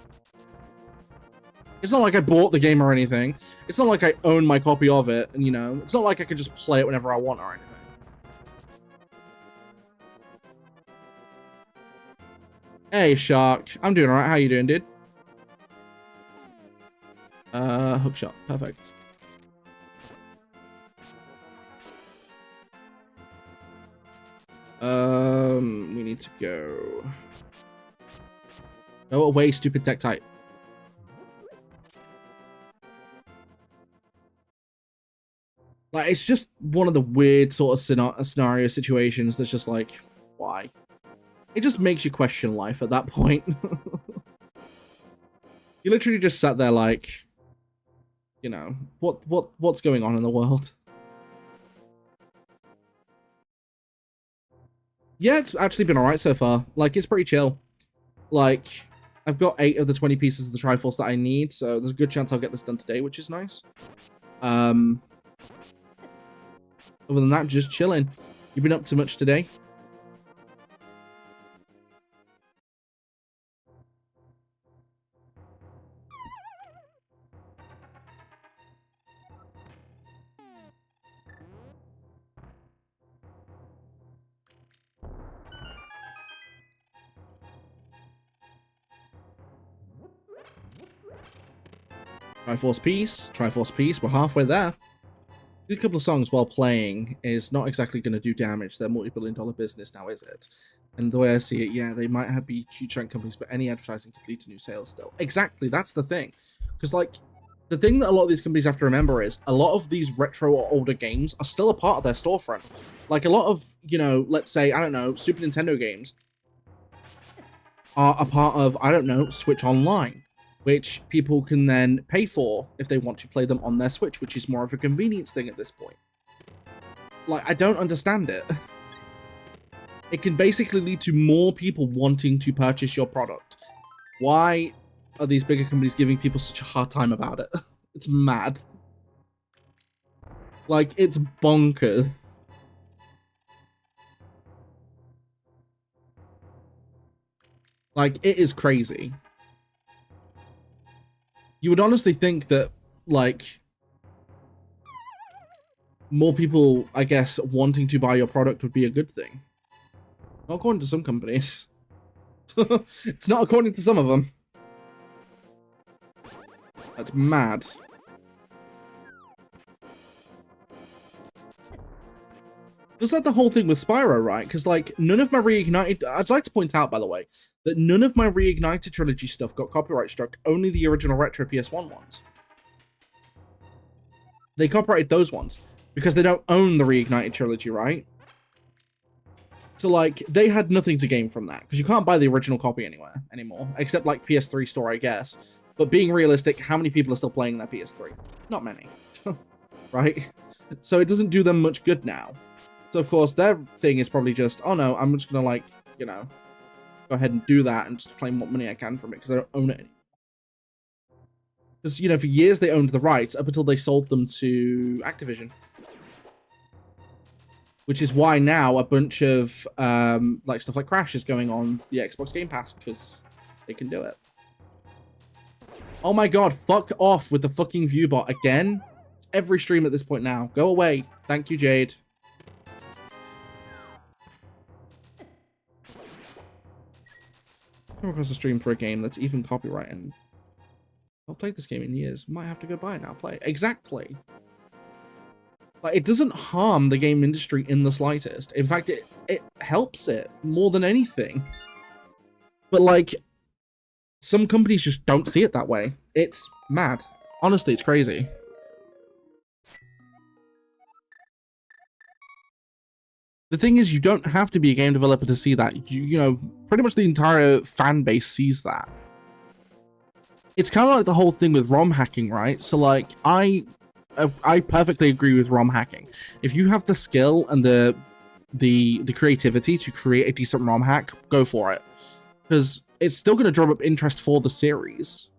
It's not like I bought the game or anything. It's not like I own my copy of it, and, you know, it's not like I could just play it whenever I want or anything. Hey, Shark. I'm doing alright. How you doing, dude? Hookshot. Perfect. We need to go. Go away, stupid tech type. Like, it's just one of the weird sort of scenario situations that's just like, why? It just makes you question life at that point. You literally just sat there like, you know, what's going on in the world? Yeah, it's actually been alright so far. Like, it's pretty chill. Like, I've got 8 of the 20 pieces of the Triforce that I need, so there's a good chance I'll get this done today, which is nice. Other than that, just chilling. You been up to much today? Triforce piece, we're halfway there. Do a couple of songs while playing is not exactly going to do damage. They're multi-billion-dollar business now, is it? And the way I see it, yeah, they might have be huge chunk companies, but any advertising could lead to new sales still. Exactly, that's the thing. Because, like, the thing that a lot of these companies have to remember is a lot of these retro or older games are still a part of their storefront. Like, a lot of, you know, let's say, I don't know, Super Nintendo games are a part of, I don't know, Switch Online, which people can then pay for if they want to play them on their Switch, which is more of a convenience thing at this point. Like, I don't understand it. It can basically lead to more people wanting to purchase your product. Why are these bigger companies giving people such a hard time about it? It's mad. Like, it's bonkers. Like, it is crazy. You would honestly think that, like, more people, I guess, wanting to buy your product would be a good thing. Not according to some companies. It's not according to some of them. That's mad. Just like the whole thing with Spyro, right? Because, like, none of my Reignited... I'd like to point out, by the way, that none of my Reignited Trilogy stuff got copyright struck. Only the original Retro PS1 ones. They copyrighted those ones because they don't own the Reignited Trilogy, right? So, like, they had nothing to gain from that because you can't buy the original copy anywhere anymore, except, like, PS3 store, I guess. But being realistic, how many people are still playing their PS3? Not many, right? So it doesn't do them much good now. So, of course, their thing is probably just, oh, no, I'm just going to, like, you know, go ahead and do that and just claim what money I can from it because I don't own it anymore. Because, you know, for years they owned the rights up until they sold them to Activision. Which is why now a bunch of, like, stuff like Crash is going on the Xbox Game Pass because they can do it. Oh my god, fuck off with the fucking viewbot again. Every stream at this point now. Go away. Thank you, Jade. Come across the stream for a game that's even copyrighted. I've played this game in years. Might have to go buy it now. Play it. Exactly. Like, it doesn't harm the game industry in the slightest. In fact, it helps it more than anything. But, like, some companies just don't see it that way. It's mad. Honestly, it's crazy. The thing is, you don't have to be a game developer to see that. You know, pretty much the entire fan base sees that. It's kind of like the whole thing with ROM hacking, right? So, like, I perfectly agree with ROM hacking. If you have the skill and the creativity to create a decent ROM hack, go for it. Because it's still going to drum up interest for the series.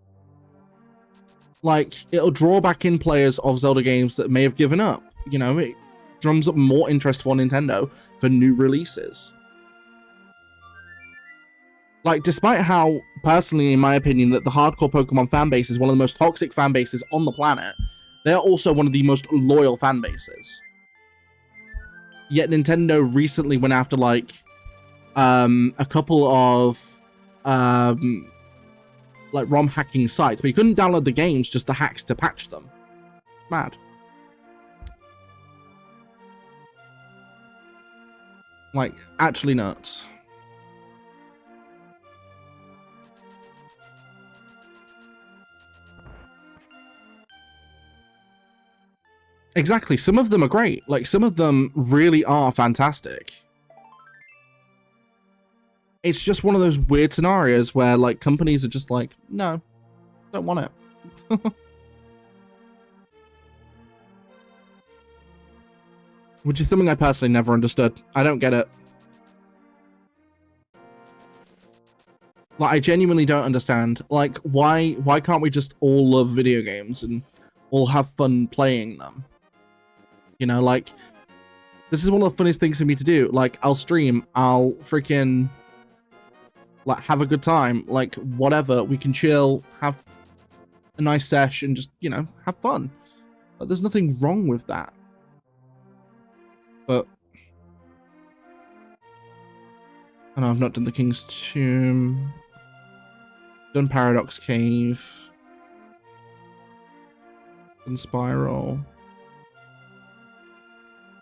Like, it'll draw back in players of Zelda games that may have given up. You know, it drums up more interest for Nintendo for new releases. Like, despite how, personally, in my opinion, that the hardcore Pokemon fan base is one of the most toxic fan bases on the planet, they are also one of the most loyal fan bases. Yet Nintendo recently went after, like, a couple of, like, ROM hacking sites, but you couldn't download the games, just the hacks to patch them. Mad. Like, actually nuts. Exactly, some of them are great. Like, some of them really are fantastic. It's just one of those weird scenarios where, like, companies are just like, no, don't want it. Which is something I personally never understood. I don't get it. Like, I genuinely don't understand. Like, why can't we just all love video games and all have fun playing them? You know, like, this is one of the funniest things for me to do. Like, I'll stream, I'll freaking, like, have a good time. Like, whatever, we can chill, have a nice sesh, and just, you know, have fun. Like, there's nothing wrong with that. But I know I've not done the King's Tomb. Done Paradox Cave. Done Spiral.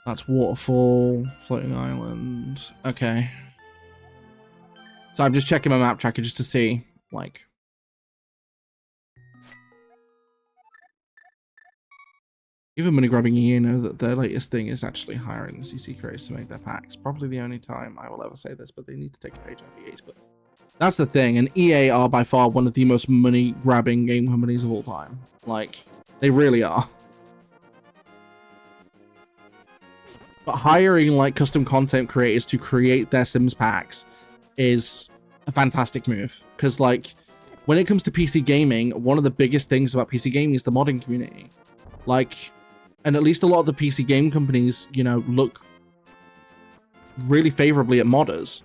That's Waterfall. Floating Island. Okay. So I'm just checking my map tracker just to see, like. Even money grabbing, you know that their latest thing is actually hiring the CC creators to make their packs. Probably the only time I will ever say this, but they need to take a page out of EA's book. That's the thing, and EA are by far one of the most money grabbing game companies of all time. Like, they really are. But hiring, like, custom content creators to create their Sims packs is a fantastic move. Because, like, when it comes to PC gaming, one of the biggest things about PC gaming is the modding community. Like, and at least a lot of the PC game companies, you know, look really favorably at modders.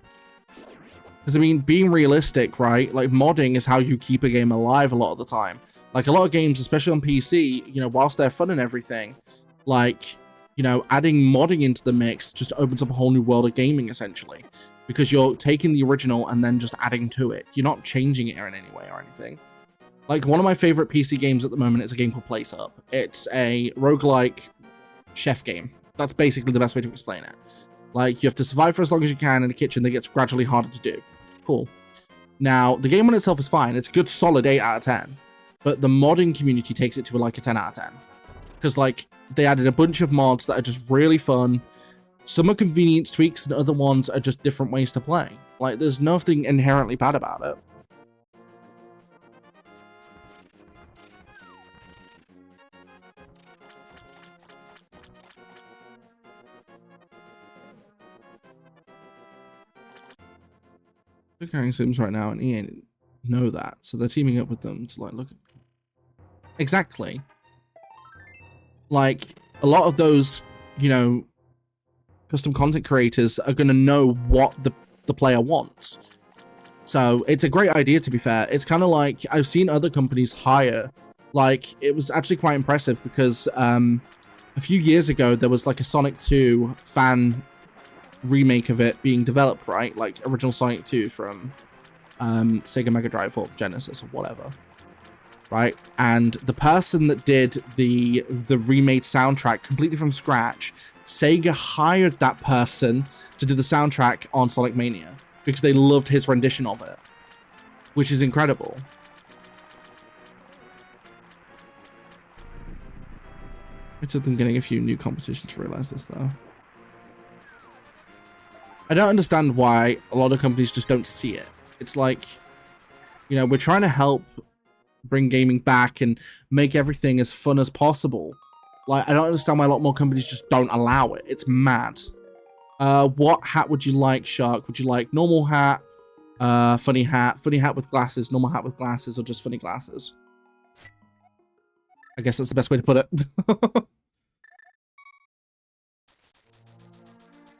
Because, I mean, being realistic, right? Like, modding is how you keep a game alive a lot of the time. Like, a lot of games, especially on PC, you know, whilst they're fun and everything, like, you know, adding modding into the mix just opens up a whole new world of gaming, essentially. Because you're taking the original and then just adding to it. You're not changing it in any way or anything. Like, one of my favorite PC games at the moment is a game called Plate Up. It's a roguelike chef game. That's basically the best way to explain it. Like, you have to survive for as long as you can in a kitchen that gets gradually harder to do. Cool. Now, the game on itself is fine. It's a good solid 8 out of 10. But the modding community takes it to like a 10 out of 10. Because, like, they added a bunch of mods that are just really fun. Some are convenience tweaks and other ones are just different ways to play. Like, there's nothing inherently bad about it. They're carrying Sims right now and EA know that, so they're teaming up with them to like look at exactly. Like, a lot of those, you know, custom content creators are going to know what the player wants. So it's a great idea, to be fair. It's kind of like, I've seen other companies hire, like, it was actually quite impressive because a few years ago there was like a Sonic 2 fan remake of it being developed, right? Like original Sonic 2 from Sega Mega Drive or Genesis or whatever, right? And the person that did the remade soundtrack completely from scratch, Sega hired that person to do the soundtrack on Sonic Mania because they loved his rendition of it, which is incredible. It took them getting a few new competitions to realize this, though. I don't understand why a lot of companies just don't see it. It's like, you know, we're trying to help bring gaming back and make everything as fun as possible. Like, I don't understand why a lot more companies just don't allow it. It's mad. What hat would you like, Shark? Would you like normal hat, funny hat with glasses, normal hat with glasses, or just funny glasses? I guess that's the best way to put it.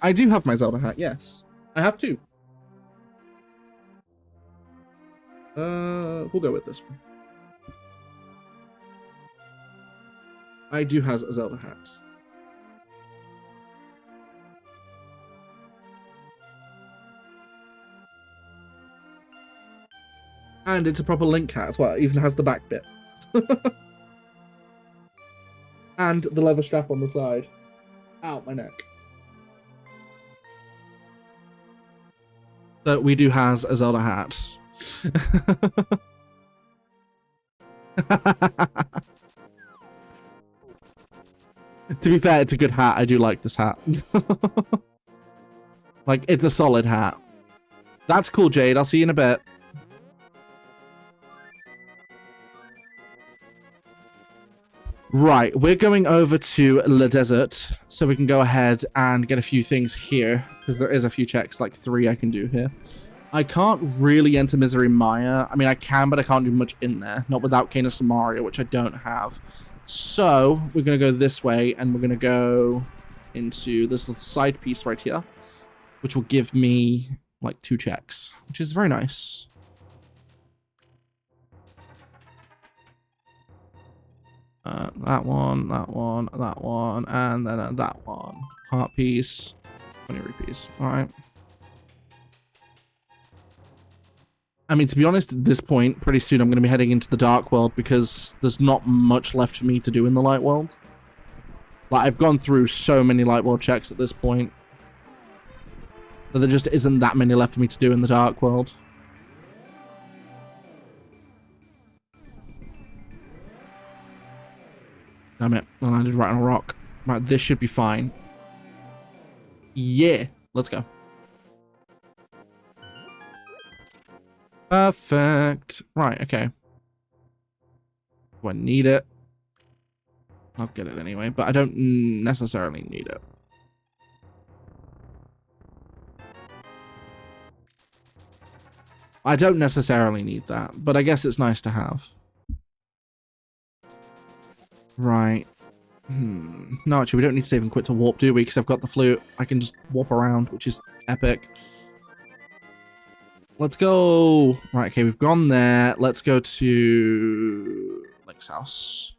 I do have my Zelda hat, yes. I have two. We'll go with this one. I do have a Zelda hat. And it's a proper Link hat as well. It even has the back bit. And the leather strap on the side. Ow, my neck. So we do have a Zelda hat. To be fair, it's a good hat. I do like this hat. Like, it's a solid hat. That's cool, Jade. I'll see you in a bit. Right, we're going over to Le Desert, so we can go ahead and get a few things here, because there is a few checks, like 3 I can do here. I can't really enter Misery Maya. I mean, I can, but I can't do much in there. Not without Canis and Mario, which I don't have. So, we're going to go this way, and we're going to go into this little side piece right here, which will give me, like, 2 checks, which is very nice. That one, and then that one. Heart piece, 20 rupees. Alright. I mean, to be honest, at this point, pretty soon I'm going to be heading into the Dark World because there's not much left for me to do in the Light World. Like, I've gone through so many Light World checks at this point that there just isn't that many left for me to do in the Dark World. Damn it, I landed right on a rock. Right, this should be fine. Yeah, let's go. Perfect. Right, okay. Do I need it? I'll get it anyway, but I don't necessarily need it. I don't necessarily need that, but I guess it's nice to have. Right. No, actually, we don't need to save and quit to warp, do we? Because I've got the flute. I can just warp around, which is epic. Let's go. Right, okay, we've gone there. Let's go to Link's house.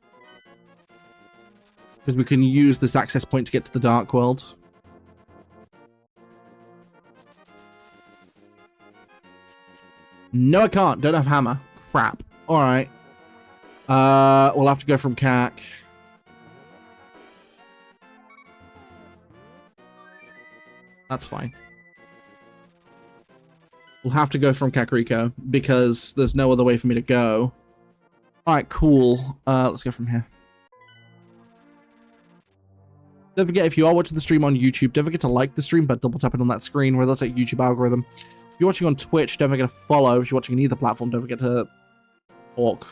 Because we can use this access point to get to the Dark World. No, I can't. Don't have hammer. Crap. Alright. We'll have to go from CAC. That's fine. We'll have to go from Kakariko because there's no other way for me to go. Alright, cool. Let's go from here. Don't forget, if you are watching the stream on YouTube, don't forget to like the stream by double tapping on that screen where that's like YouTube algorithm. If you're watching on Twitch, don't forget to follow. If you're watching on either platform, don't forget to talk.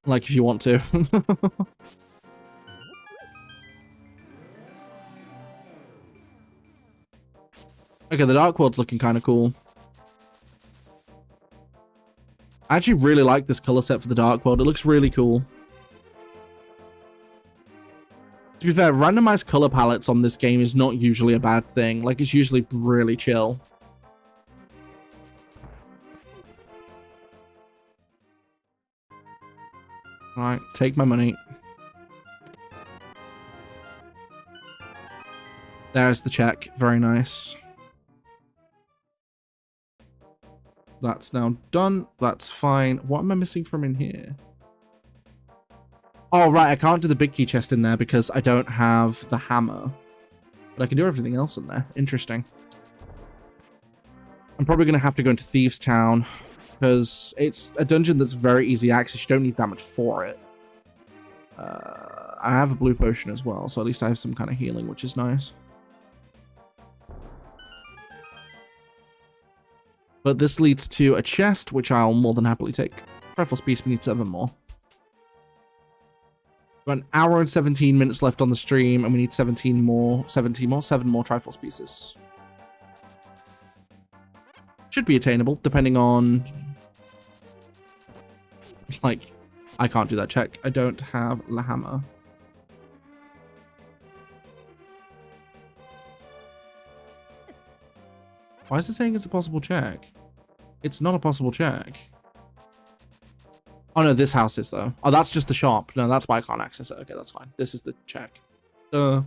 Like if you want to. Okay, the Dark World's looking kind of cool. I actually really like this color set for the Dark World. It looks really cool. To be fair, randomized color palettes on this game is not usually a bad thing. Like, it's usually really chill. Alright, take my money. There's the check. Very nice. That's now done. That's fine. What am I missing from in here? Oh, right. I can't do the big key chest in there because I don't have the hammer. But I can do everything else in there. Interesting. I'm probably going to have to go into Thieves Town because it's a dungeon that's very easy access. You don't need that much for it. I have a blue potion as well, so at least I have some kind of healing, which is nice. But this leads to a chest, which I'll more than happily take. Triforce piece, we need 7 more. We've got an hour and 17 minutes left on the stream, and we need 7 more Triforce pieces. Should be attainable, depending on... Like, I can't do that check. I don't have the hammer. Why is it saying it's a possible check? It's not a possible check. Oh no, this house is though. Oh, that's just the shop. No, that's why I can't access it. Okay, that's fine. This is the check. There's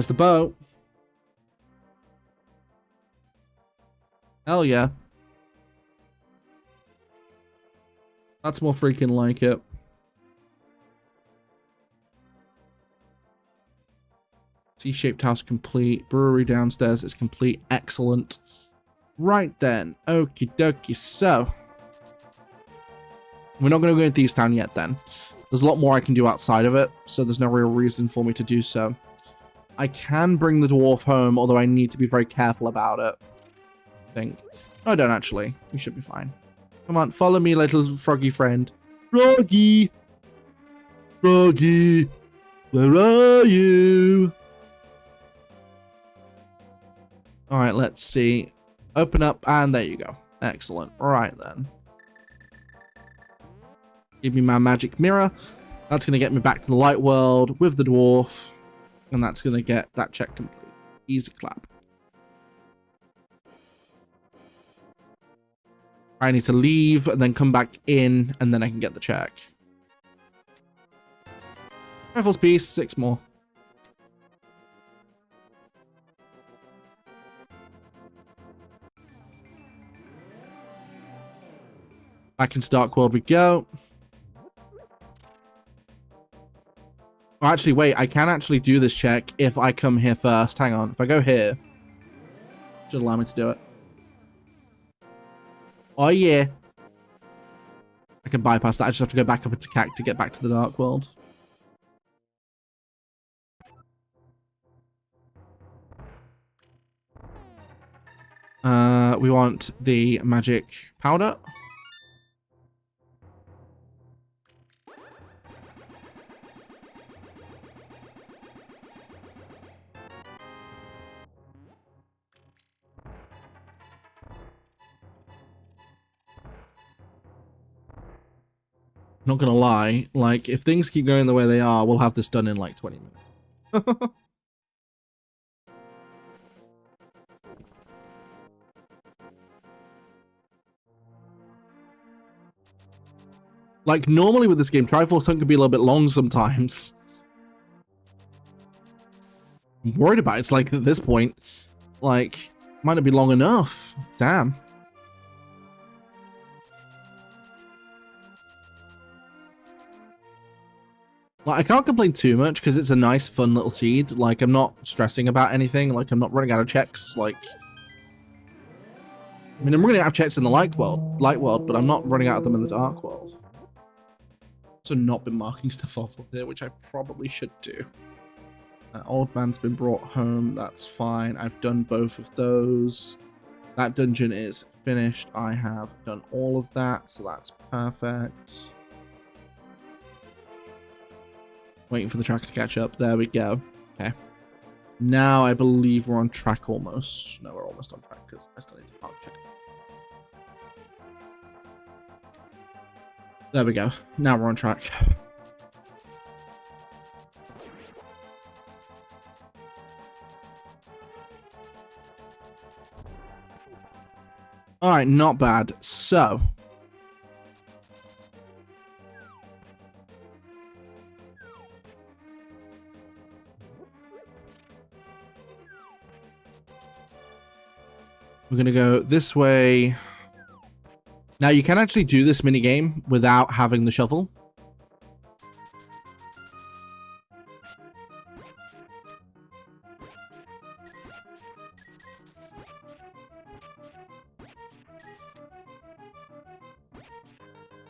the boat. Hell yeah. That's more freaking like it. C-shaped house complete. Brewery downstairs is complete. Excellent. Right then. Okie dokie. So, we're not going to go into Thieves Town yet then. There's a lot more I can do outside of it, so there's no real reason for me to do so. I can bring the dwarf home, although I need to be very careful about it. I think. No, I don't actually. We should be fine. Come on, follow me, little froggy friend. Froggy! Froggy! Where are you? Alright, let's see. Open up, and there you go. Excellent. Alright then. Give me my magic mirror. That's going to get me back to the light world with the dwarf. And that's going to get that check complete. Easy clap. I need to leave and then come back in, and then I can get the check. Rifles piece, 6 more. Back into Dark World we go. Oh, actually, wait, I can actually do this check if I come here first. Hang on, if I go here, it should allow me to do it. Oh, yeah. I can bypass that. I just have to go back up into CAC to get back to the Dark World. We want the magic powder. Not gonna lie, like, if things keep going the way they are, we'll have this done in like 20 minutes. Like, normally with this game, Triforce Hunt can be a little bit long sometimes. I'm worried about it. It's like, at this point, like, might not be long enough. Damn. Like, I can't complain too much because it's a nice, fun little seed. Like, I'm not stressing about anything. Like, I'm not running out of checks. Like, I mean, I'm running out of checks in the light world, but I'm not running out of them in the dark world. Also, not been marking stuff off up here, which I probably should do. Old man's been brought home. That's fine. I've done both of those. That dungeon is finished. I have done all of that, so that's perfect. Waiting for the track to catch up. There we go. Okay. Now I believe we're on track almost. No, we're almost on track because I still need to park check. There we go. Now we're on track. Alright, not bad. So. We're going to go this way. Now, you can actually do this minigame without having the shovel.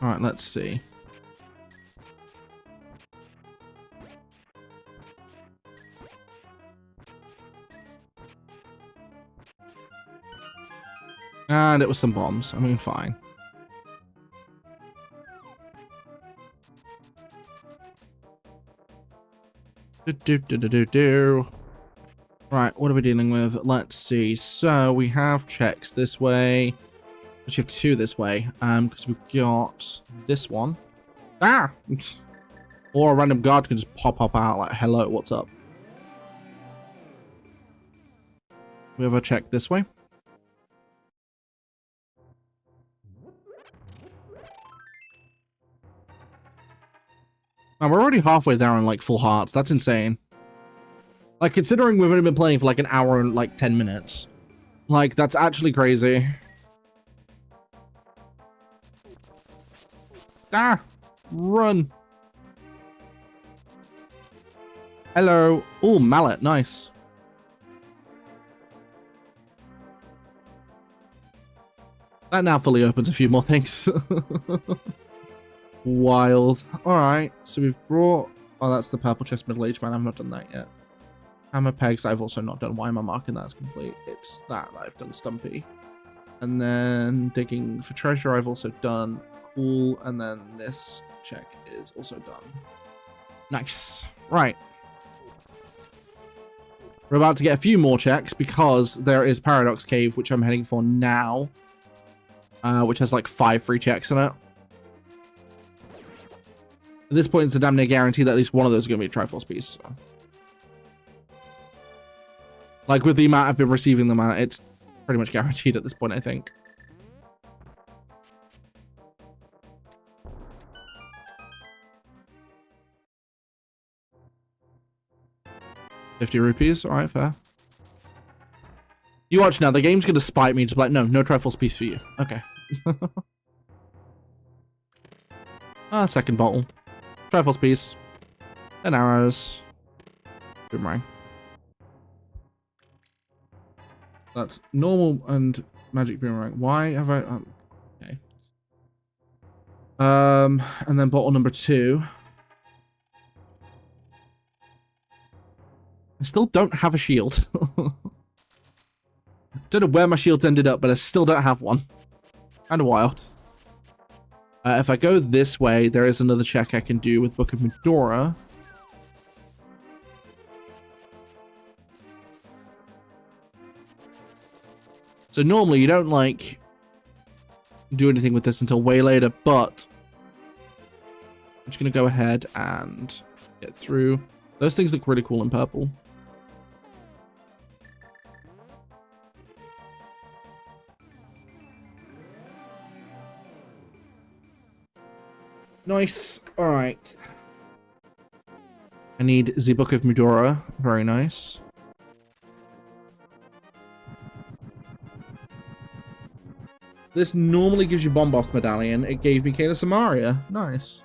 All right, let's see. And it was some bombs. I mean, fine. Right, what are we dealing with? Let's see. So we have checks this way. Actually, have two this way. Because we've got this one. Ah! Or a random guard can just pop up out like, hello, what's up? We have a check this way. And we're already halfway there on like full hearts. That's insane. Like, considering we've only been playing for like an hour and like 10 minutes. Like, that's actually crazy. Ah! Run! Hello. Oh, mallet. Nice. That now fully opens a few more things. Wild. Alright, so we've brought... Oh, that's the purple chest middle-aged man. I've not done that yet. Hammer pegs, I've also not done. Why am I marking that as complete? It's that I've done Stumpy. And then digging for treasure, I've also done. Cool. And then this check is also done. Nice. Right. We're about to get a few more checks because there is Paradox Cave, which I'm heading for now. Which has like 5 free checks in it. At this point, it's a damn near guarantee that at least one of those is going to be a Triforce piece. So. Like, with the amount I've been receiving them at, it's pretty much guaranteed at this point, I think. ₹50. Alright, fair. You watch now, the game's going to spite me. Just like, no Triforce piece for you. Okay. Second bottle. Triforce piece. 10 arrows. Boomerang. That's normal and magic boomerang. Why have I... okay. And then bottle number 2. I still don't have a shield. Don't know where my shields ended up, but I still don't have one. Kinda wild. If I go this way, there is another check I can do with Book of Medora. So normally you don't, like, do anything with this until way later, but I'm just going to go ahead and get through. Those things look really cool in purple. Nice. All right. I need the Book of Mudora. Very nice. This normally gives you Bombos Medallion. It gave me Kena Samaria. Nice.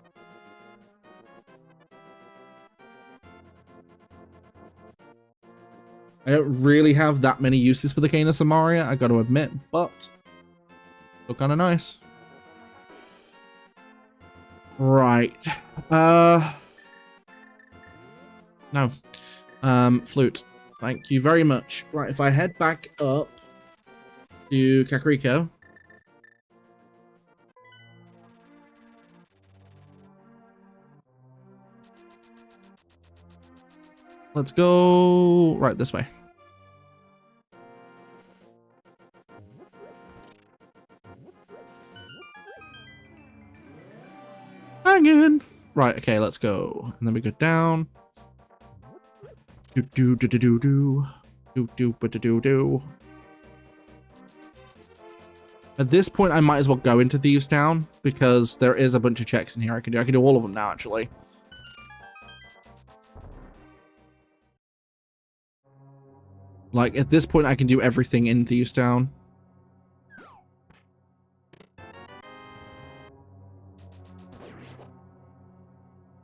I don't really have that many uses for the Kena Samaria, I gotta admit, but still kind of nice. Right. No. Flute. Thank you very much. Right, if I head back up to Kakariko. Let's go right this way. Hanging. Right, okay, let's go. And then we go down. Do do do do do do. Do do do do do. At this point, I might as well go into Thieves Town because there is a bunch of checks in here I can do. I can do all of them now, actually. Like, at this point, I can do everything in Thieves Town.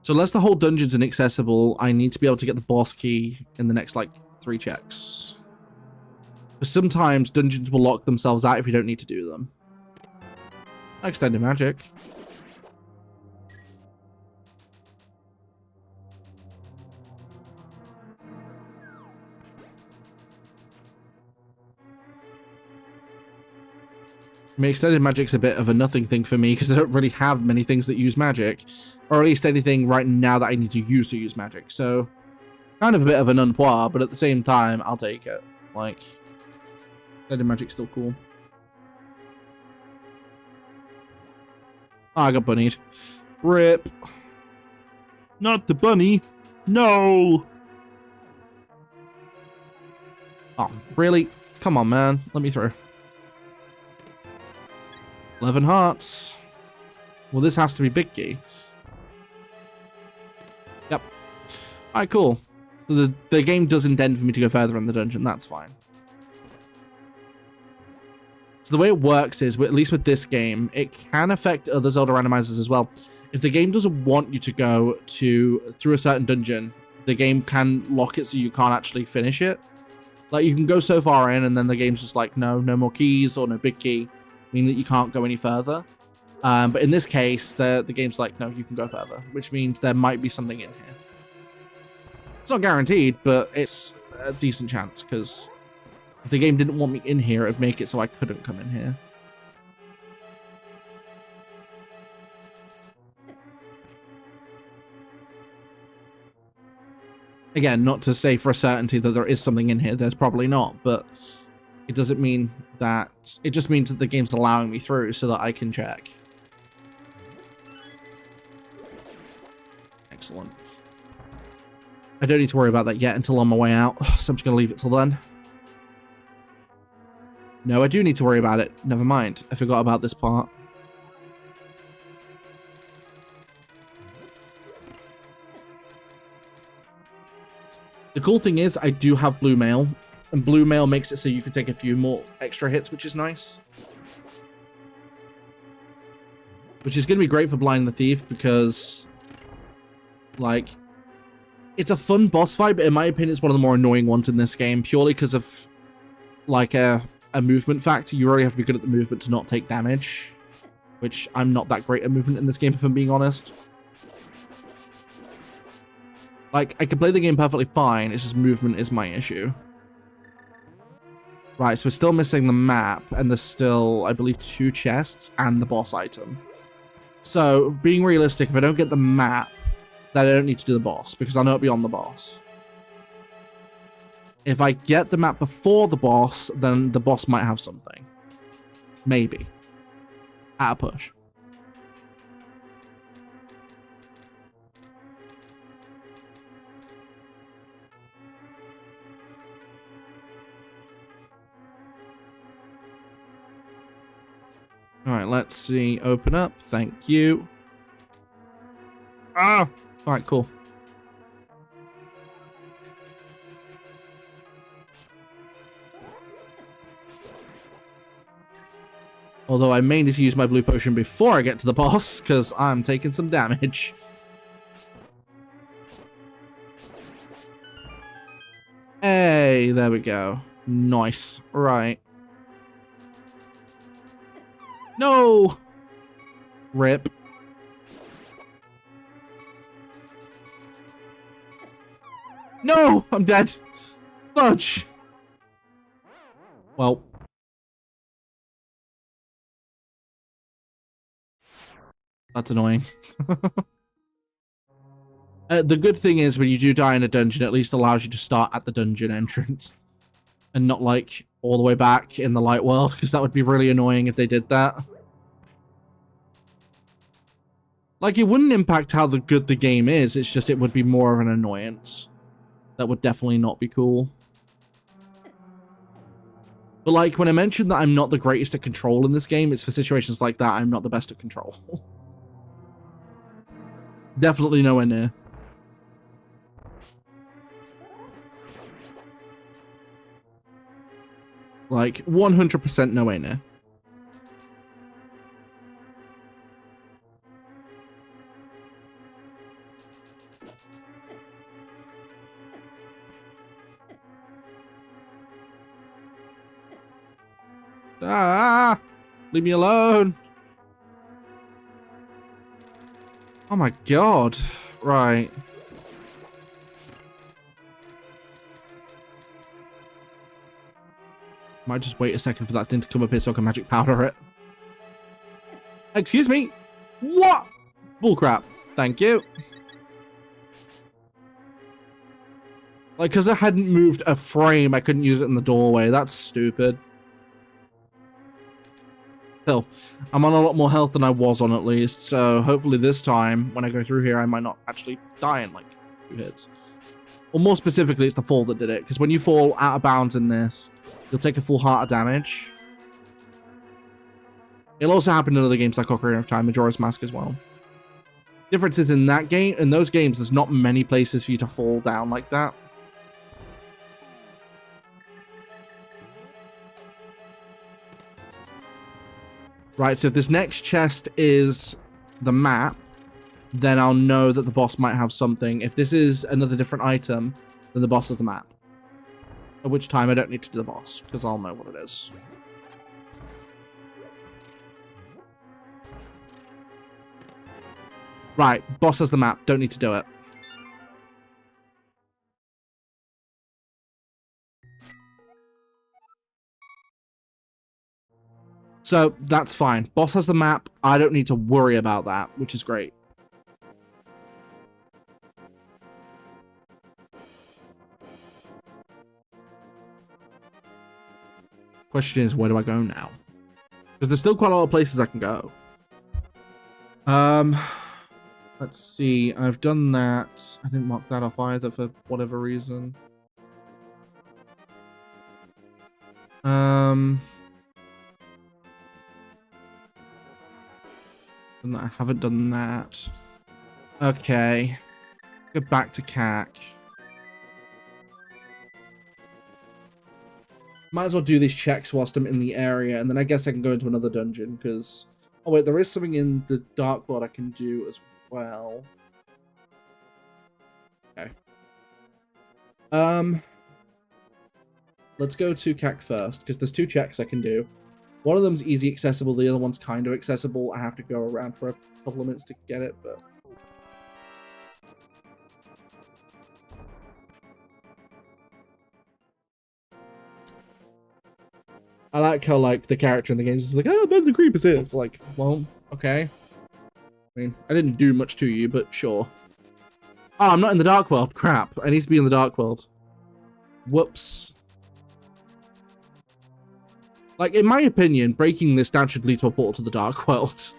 So unless the whole dungeon's inaccessible, I need to be able to get the boss key in the next, like, 3 checks. But sometimes dungeons will lock themselves out if you don't need to do them. Extended magic. I mean, extended magic's a bit of a nothing thing for me because I don't really have many things that use magic. Or at least anything right now that I need to use magic. So, kind of a bit of an unpoir, but at the same time, I'll take it. Like, extended magic's still cool. Oh, I got bunnied. Rip. Not the bunny. No. Oh, really? Come on, man. Let me through. 11 hearts. Well, this has to be big key. Yep. Alright, cool. So the game does intend for me to go further in the dungeon. That's fine. So the way it works is, at least with this game, it can affect other Zelda randomizers as well. If the game doesn't want you to go through a certain dungeon, the game can lock it so you can't actually finish it. Like, you can go so far in, and then the game's just like, no more keys or no big key, meaning that you can't go any further. But in this case, the game's like, no, you can go further, which means there might be something in here. It's not guaranteed, but it's a decent chance, because if the game didn't want me in here, it'd make it so I couldn't come in here. Again, not to say for a certainty that there is something in here, there's probably not, but it doesn't mean that, it just means that the game's allowing me through so that I can check. Excellent. I don't need to worry about that yet until on my way out, so I'm just going to leave it till then. No, I do need to worry about it. Never mind. I forgot about this part. The cool thing is, I do have blue mail, and blue mail makes it so you can take a few more extra hits, which is nice. Which is going to be great for Blind the Thief, because, like, it's a fun boss fight, but in my opinion, it's one of the more annoying ones in this game, purely because of, like, a movement factor. You already have to be good at the movement to not take damage, which I'm not that great at movement in this game, if I'm being honest. Like, I can play the game perfectly fine, it's just movement is my issue. Right, so we're still missing the map, and there's still, I believe, 2 chests and the boss item. So, being realistic, if I don't get the map, then I don't need to do the boss, because I know it'll be on the boss. If I get the map before the boss, then the boss might have something. Maybe. At a push. Alright, let's see. Open up. Thank you. Alright, cool. Although I may need to use my blue potion before I get to the boss, because I'm taking some damage. Hey, there we go. Nice. Right. No! Rip. No! I'm dead. Fudge. Well. That's annoying. The good thing is when you do die in a dungeon, it at least allows you to start at the dungeon entrance. And not like all the way back in the light world, because that would be really annoying if they did that. Like, it wouldn't impact how good the game is, it's just it would be more of an annoyance. That would definitely not be cool. But like, when I mentioned that I'm not the greatest at control in this game, it's for situations like that I'm not the best at control. Definitely nowhere near. Like, 100% nowhere near. Ah! Leave me alone! Oh my god. Right. Might just wait a second for that thing to come up here so I can magic powder it. Excuse me! What? Bullcrap. Thank you. Like, because I hadn't moved a frame, I couldn't use it in the doorway. That's stupid. Still, I'm on a lot more health than I was on at least, so hopefully this time, when I go through here, I might not actually die in, like, 2 hits. Or more specifically, it's the fall that did it, because when you fall out of bounds in this, you'll take a full heart of damage. It'll also happen in other games like Ocarina of Time, Majora's Mask as well. Difference is in that game, in those games, there's not many places for you to fall down like that. Right, so if this next chest is the map, then I'll know that the boss might have something. If this is another different item, then the boss is the map. At which time I don't need to do the boss, because I'll know what it is. Right, boss has the map, don't need to do it. So, that's fine. Boss has the map, I don't need to worry about that, which is great. Question is, where do I go now? Because there's still quite a lot of places I can go. Let's see. I've done that. I didn't mark that off either for whatever reason. I haven't done that. Okay. Go back to CAC. Might as well do these checks whilst I'm in the area, and then I guess I can go into another dungeon, because... Oh wait, there is something in the Dark World I can do as well. Okay. Let's go to CAC first, because there's 2 checks I can do. One of them's easy accessible, the other one's kind of accessible. I have to go around for a couple of minutes to get it, but... I like how, like, the character in the game is like, oh, but the creep is here. It's like, well, okay. I mean, I didn't do much to you, but sure. Oh, I'm not in the Dark World. Crap. I need to be in the Dark World. Whoops. Like, in my opinion, breaking this down should lead to a portal to the Dark World.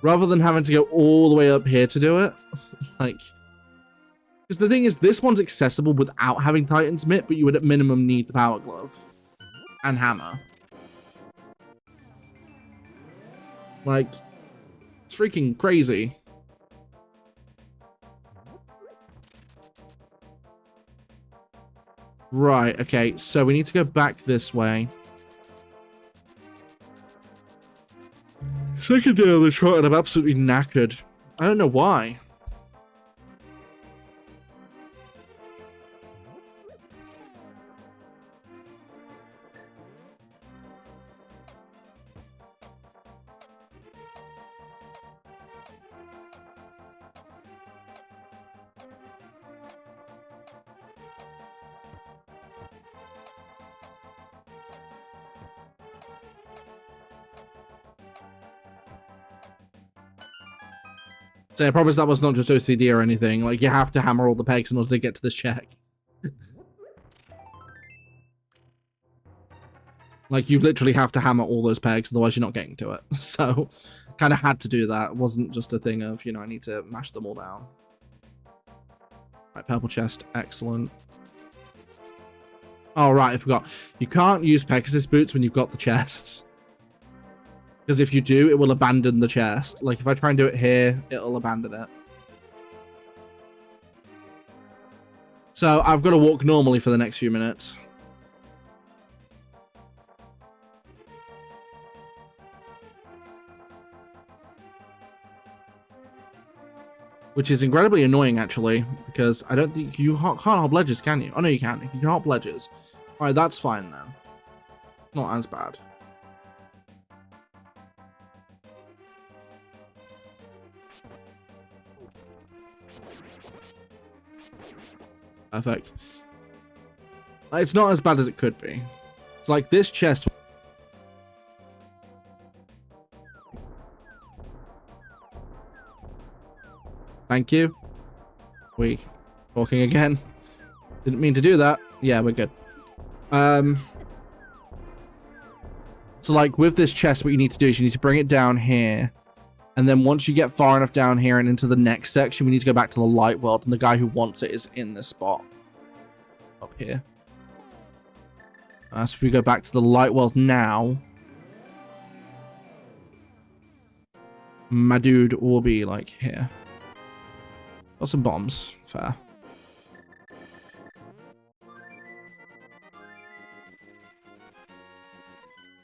Rather than having to go all the way up here to do it. Like... Because the thing is, this one's accessible without having Titan's Mitt, but you would at minimum need the Power Glove. And Hammer. Like, it's freaking crazy. Right, okay, so we need to go back this way. Second day on the trot and I'm absolutely knackered. I don't know why. So I promise that was not just OCD or anything. Like, you have to hammer all the pegs in order to get to this check. Like, you literally have to hammer all those pegs, otherwise you're not getting to it. So, kind of had to do that. It wasn't just a thing of, you know, I need to mash them all down. Right, purple chest. Excellent. Oh, right, I forgot. You can't use Pegasus boots when you've got the chests. Because if you do, it will abandon the chest. Like, if I try and do it here, it'll abandon it. So, I've got to walk normally for the next few minutes. Which is incredibly annoying, actually, because I don't think you can't hop ledges, can you? Oh, no, you can. You can hop ledges. Alright, that's fine, then. Not as bad. Perfect. It's not as bad as it could be. It's like this chest. Thank you. We talking again. Didn't mean to do that. Yeah, we're good. So like with this chest, what you need to do is you need to bring it down here. And then once you get far enough down here and into the next section, we need to go back to the light world. And the guy who wants it is in this spot. Up here. So if we go back to the light world now, my dude will be like here. Got some bombs. Fair.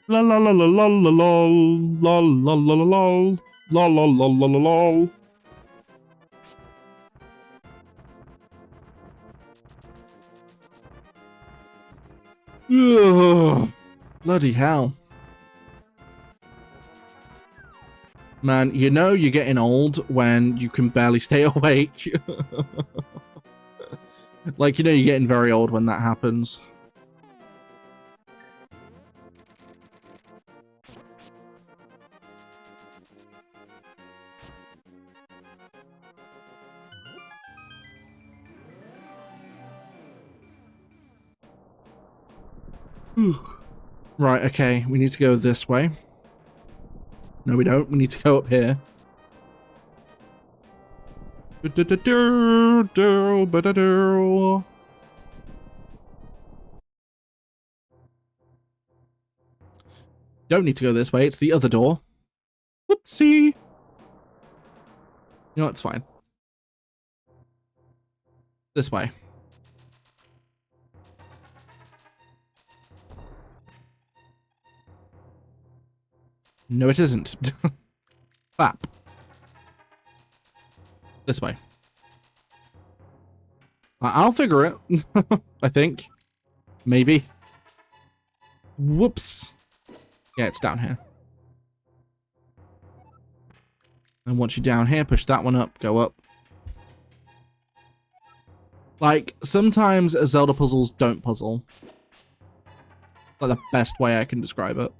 La la la la la la la la la la la la la la la la la la. Ugh, bloody hell. Man, you know you're getting old when you can barely stay awake. Like, you know you're getting very old when that happens. Right, okay, we need to go this way. No, we don't. We need to go up here. Don't need to go this way. It's the other door. Whoopsie. You know, it's fine. This way. No, it isn't. Fap. This way. I'll figure it. I think. Maybe. Whoops. Yeah, it's down here. And once you're down here, push that one up, go up. Like, sometimes Zelda puzzles don't puzzle. Like the best way I can describe it.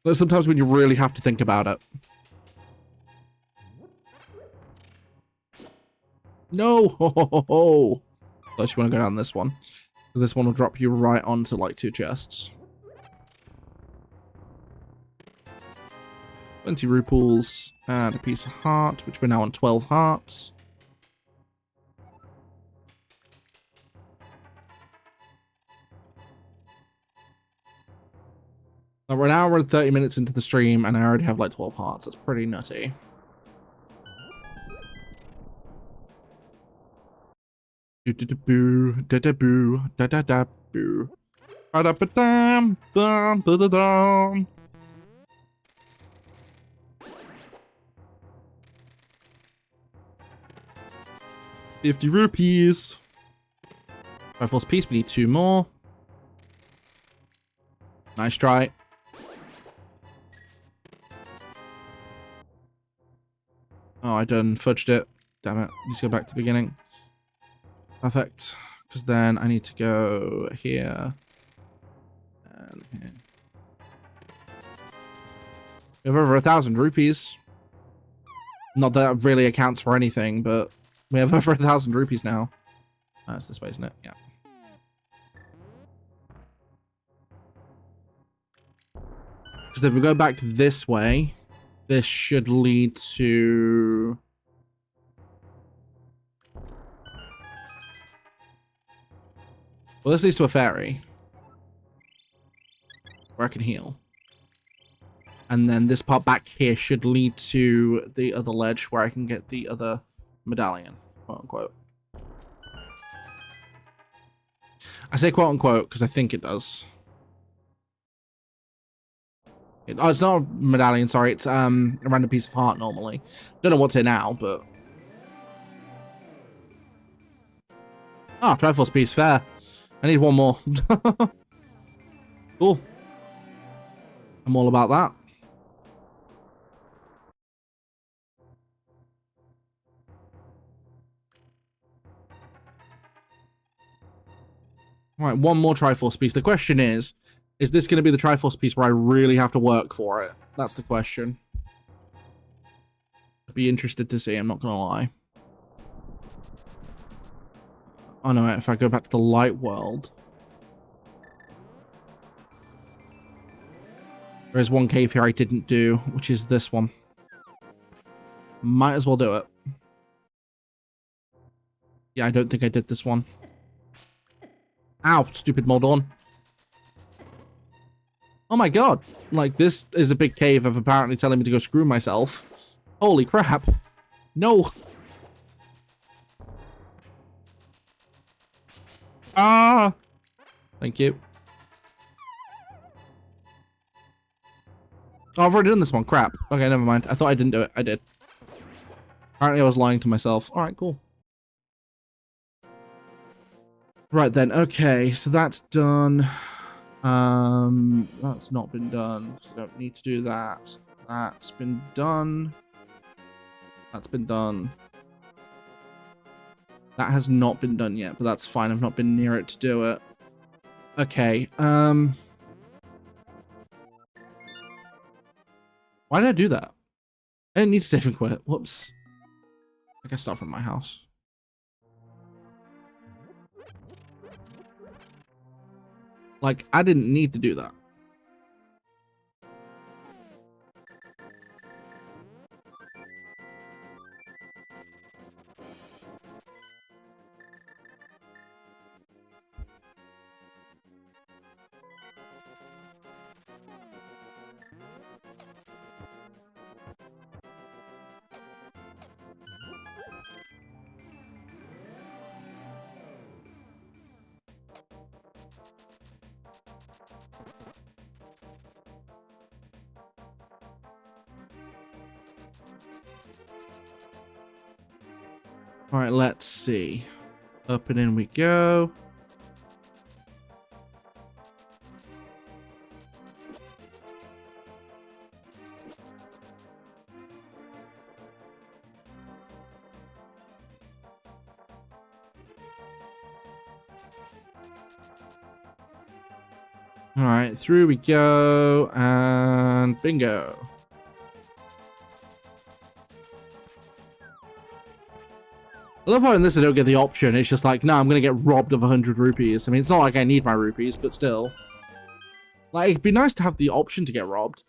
But sometimes when you really have to think about it. No! Ho, ho, ho, ho. Unless you want to go down this one. This one will drop you right onto like 2 chests. 20 rupees and a piece of heart, which we're now on 12 hearts. Now we're an hour and 30 minutes into the stream, and I already have like 12 hearts. That's pretty nutty. Do do do boo, da da boo, da da da boo. Ba da ba dum, dum da da dum. ₹50. Triforce piece, we need 2 more. Nice try. Oh, I done fudged it. Damn it. Let's go back to the beginning. Perfect. Because then I need to go here. And here. We have over 1,000 rupees. Not that it really accounts for anything, but we have over 1,000 rupees now. That's this way, isn't it? Yeah. Because if we go back this way, this should lead to... Well, this leads to a fairy. Where I can heal. And then this part back here should lead to the other ledge where I can get the other medallion, quote unquote. I say quote unquote because I think it does. Oh, it's not a medallion, sorry. It's a random piece of heart normally. Don't know what's here now, but... Ah, Triforce piece, fair. I need 1 more. Cool. I'm all about that. Right, 1 more Triforce piece. The question is this going to be the Triforce piece where I really have to work for it? That's the question. I'd be interested to see, I'm not going to lie. Oh no, if I go back to the light world. There is 1 cave here I didn't do, which is this one. Might as well do it. Yeah, I don't think I did this one. Ow, stupid Moldorn. Oh my god. Like, this is a big cave of apparently telling me to go screw myself. Holy crap. No. Ah. Thank you. Oh, I've already done this one. Crap. Okay, never mind. I thought I didn't do it. I did. Apparently I was lying to myself. Alright, cool. Right then, okay, so that's done. That's not been done, because I don't need to do that. That's been done. That's been done. That has not been done yet, but that's fine. I've not been near it to do it. Okay, why did I do that? I didn't need to save and quit. Whoops. I guess start from my house. Like, I didn't need to do that. All right, let's see. Up and in we go. All right, through we go, and bingo. I love how in this I don't get the option. It's just like, no, I'm gonna get robbed of 100 rupees. I mean, it's not like I need my rupees, but still. Like, it'd be nice to have the option to get robbed.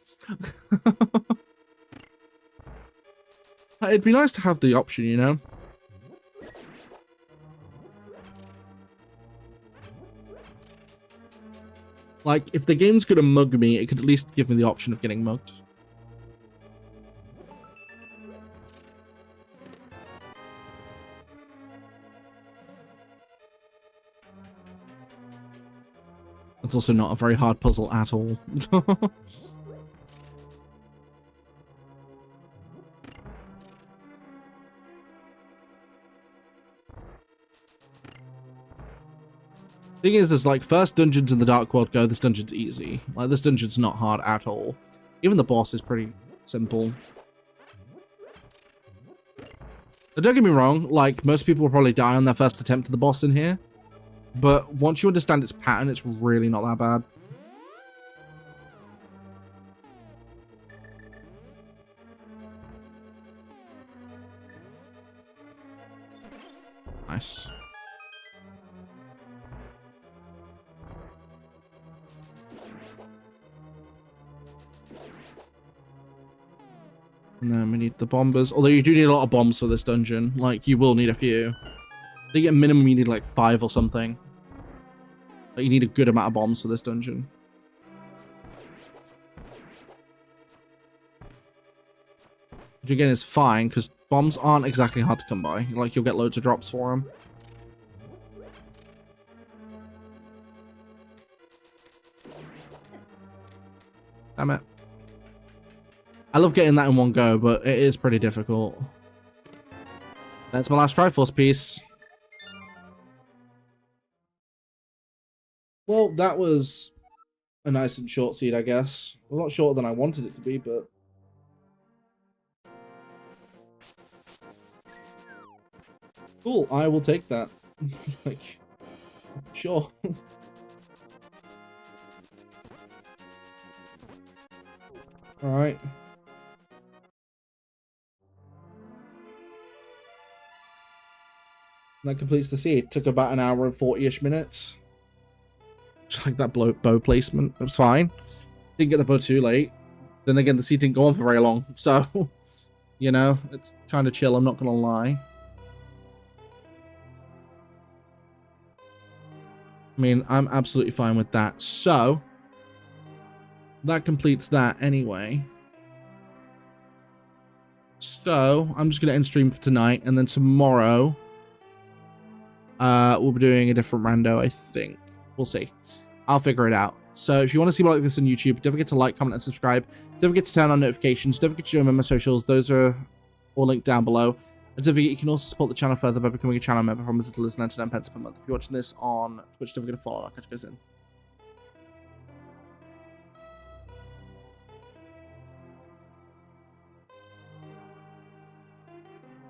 It'd be nice to have the option, you know? Like, if the game's gonna mug me, it could at least give me the option of getting mugged. It's also not a very hard puzzle at all. Thing is like, first dungeons in the Dark World go, this dungeon's easy. Like, this dungeon's not hard at all. Even the boss is pretty simple. But don't get me wrong, like, most people will probably die on their first attempt at the boss in here. But once you understand its pattern, it's really not that bad. Nice. And then we need the bombers. Although you do need a lot of bombs for this dungeon. Like, you will need a few. I think at minimum you need like 5 or something. Like, you need a good amount of bombs for this dungeon. Which again is fine, because bombs aren't exactly hard to come by. Like, you'll get loads of drops for them. Damn it. I love getting that in one go, but it is pretty difficult. That's my last Triforce piece. Well, that was a nice and short seed, I guess. Well, not shorter than I wanted it to be, but... Cool, I will take that. Like, sure. Alright. That completes the seed. Took about an hour and 40-ish minutes. Just like that bow placement. It was fine. Didn't get the bow too late. Then again, the seed didn't go on for very long. So, you know, it's kind of chill, I'm not going to lie. I mean, I'm absolutely fine with that. So, that completes that anyway. So, I'm just going to end stream for tonight. And then tomorrow... we'll be doing a different rando, I think. We'll see. I'll figure it out. So if you want to see more like this on YouTube, don't forget to like, comment, and subscribe. Don't forget to turn on notifications. Don't forget to join my socials. Those are all linked down below. And don't forget you can also support the channel further by becoming a channel member from as little as 99 pence per month. If you're watching this on Twitch, don't forget to follow. I'll catch you guys in.